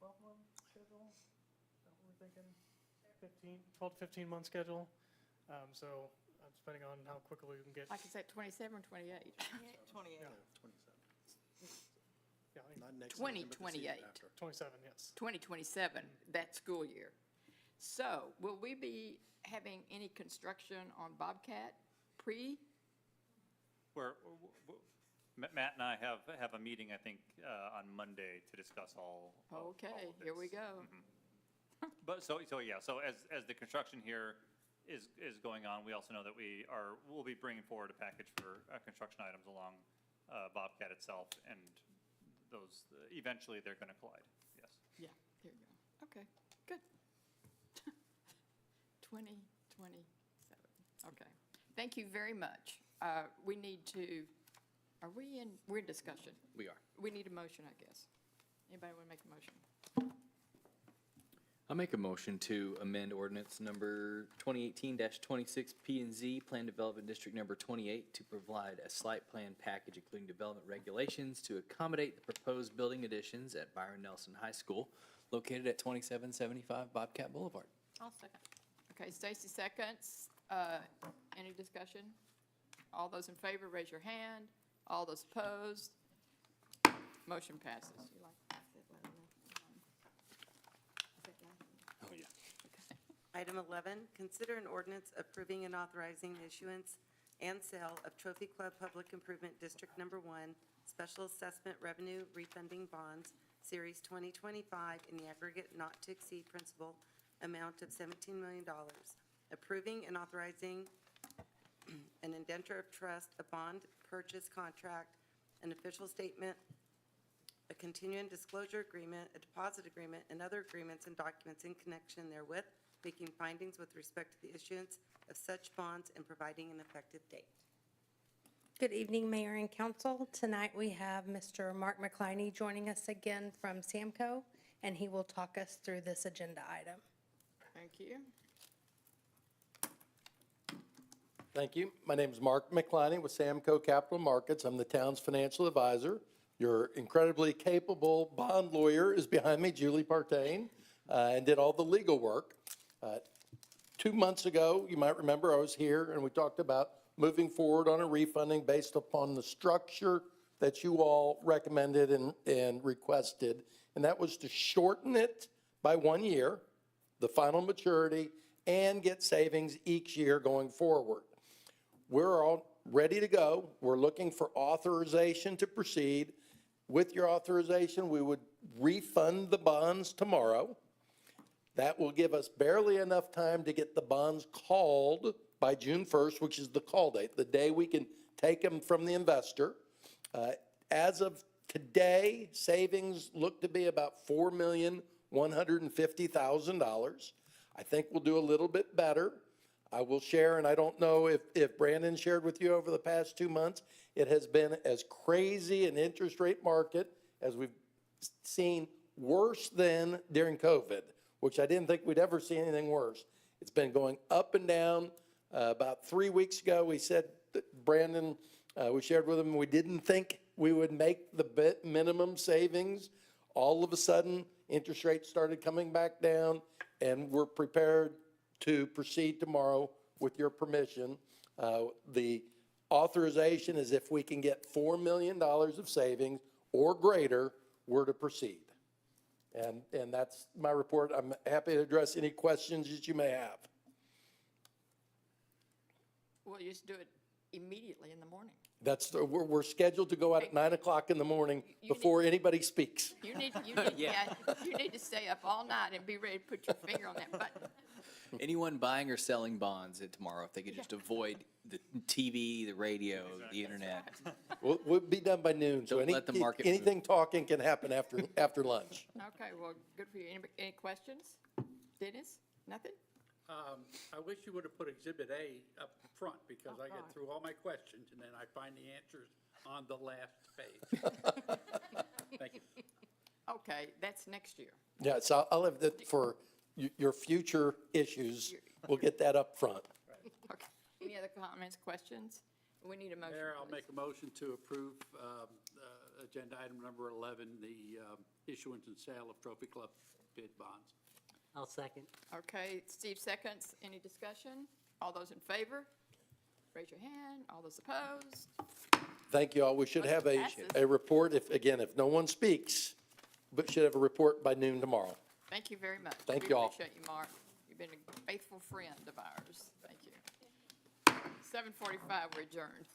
12-month schedule. Is that what we're thinking? 12 to 15-month schedule. So depending on how quickly we can get. like I said, 27 or 28? 28. Yeah, I think Not next season, but the season 2028. after. 27, yes. 2027, that school year. So will we be having any construction on Bobcat Matt and I have a meeting, I think, on Monday to discuss all. Okay, all of here we this. go. But so as the construction here is going on, we also know that we'll be bringing forward a package for construction items along Bobcat itself, and those, eventually they're going to collide, yes. Yeah, there you go. Okay, good. 2027, okay. Thank you very much. We need to, we're in discussion. We are. We need a motion, I guess. Anybody want to make a motion? I'll make a motion to amend ordinance number 2018-26 P and Z, Plan Development District number 28, to provide a site plan package including development regulations to accommodate the proposed building additions at Byron Nelson High School located at 2775 Bobcat Boulevard. I'll second. Okay, Stacy seconds. Any discussion? All those in favor, raise your hand. All those opposed? Motion passes. You like that letter? Oh, yeah. Item 11, consider an ordinance approving and authorizing the issuance and sale of Trophy Club Public Improvement District Number 1 Special Assessment Revenue Refunding Bonds, Series 2025, in the aggregate not to exceed principal amount of $17 million, approving and authorizing an indenture of trust, a bond purchase contract, an official statement, a continuing disclosure agreement, a deposit agreement, and other agreements and documents in connection therewith, making findings with respect to the issuance of such bonds and providing an effective date. Good evening, Mayor and Council. Tonight we have Mr. Mark McCliney joining us again from Samco, and he will talk us through this agenda item. Thank you. Thank you. My name is Mark McCliney with Samco Capital Markets. I'm the town's financial advisor. Your incredibly capable bond lawyer is behind me, Julie Partain, and did all the legal work. 2 months ago, you might remember, I was here and we talked about moving forward on a refunding based upon the structure that you all recommended and requested, and that was to shorten it by 1 year, the final maturity, and get savings each year going forward. We're all ready to go. We're looking for authorization to proceed. With your authorization, we would refund the bonds tomorrow. That will give us barely enough time to get the bonds called by June 1st, which is the call date, the day we can take them from the investor. As of today, savings look to be about $4,150,000. I think we'll do a little bit better. I will share, and I don't know if Brandon shared with you over the past 2 months, it has been as crazy an interest rate market as we've seen, worse than during COVID, which I didn't think we'd ever see anything worse. It's been going up and down. About 3 weeks ago, we said that Brandon, we shared with him, we didn't think we would make the minimum savings. All of a sudden, interest rates started coming back down, and we're prepared to proceed tomorrow with your permission. The authorization is if we can get $4 million of savings or greater, we're to proceed. And that's my report. I'm happy to address any questions that you may have. Well, you just do it immediately in the morning. We're scheduled to go out at 9 o'clock in the morning before anybody speaks. You need to stay up all night and be ready to put your finger on that button. Anyone buying or selling bonds tomorrow, if they could just avoid the TV, the radio, the internet. We'll be done by noon, so Don't let the market anything talking can happen after lunch. Okay, well, good for you. Any questions? Dennis? Nothing? I wish you would have put Exhibit A up front, because I get through all my questions and then I find the answers on the last page. Thank you. Okay, that's next year. Yeah, so I'll have that for your future issues, we'll get that up front. Okay. Any other comments, questions? We need a motion. Mayor, I'll please. make a motion to approve agenda item number 11, the issuance and sale of Trophy Club bid bonds. I'll second. Okay, Steve seconds. Any discussion? All those in favor? Raise your hand. All those opposed? Thank you all. We should have Motion passes. a report, if no one speaks, but should have a report by noon tomorrow. Thank you very much. Thank We you all. appreciate you, Mark. You've been a faithful friend of ours. Thank you. 7:45, we're adjourned.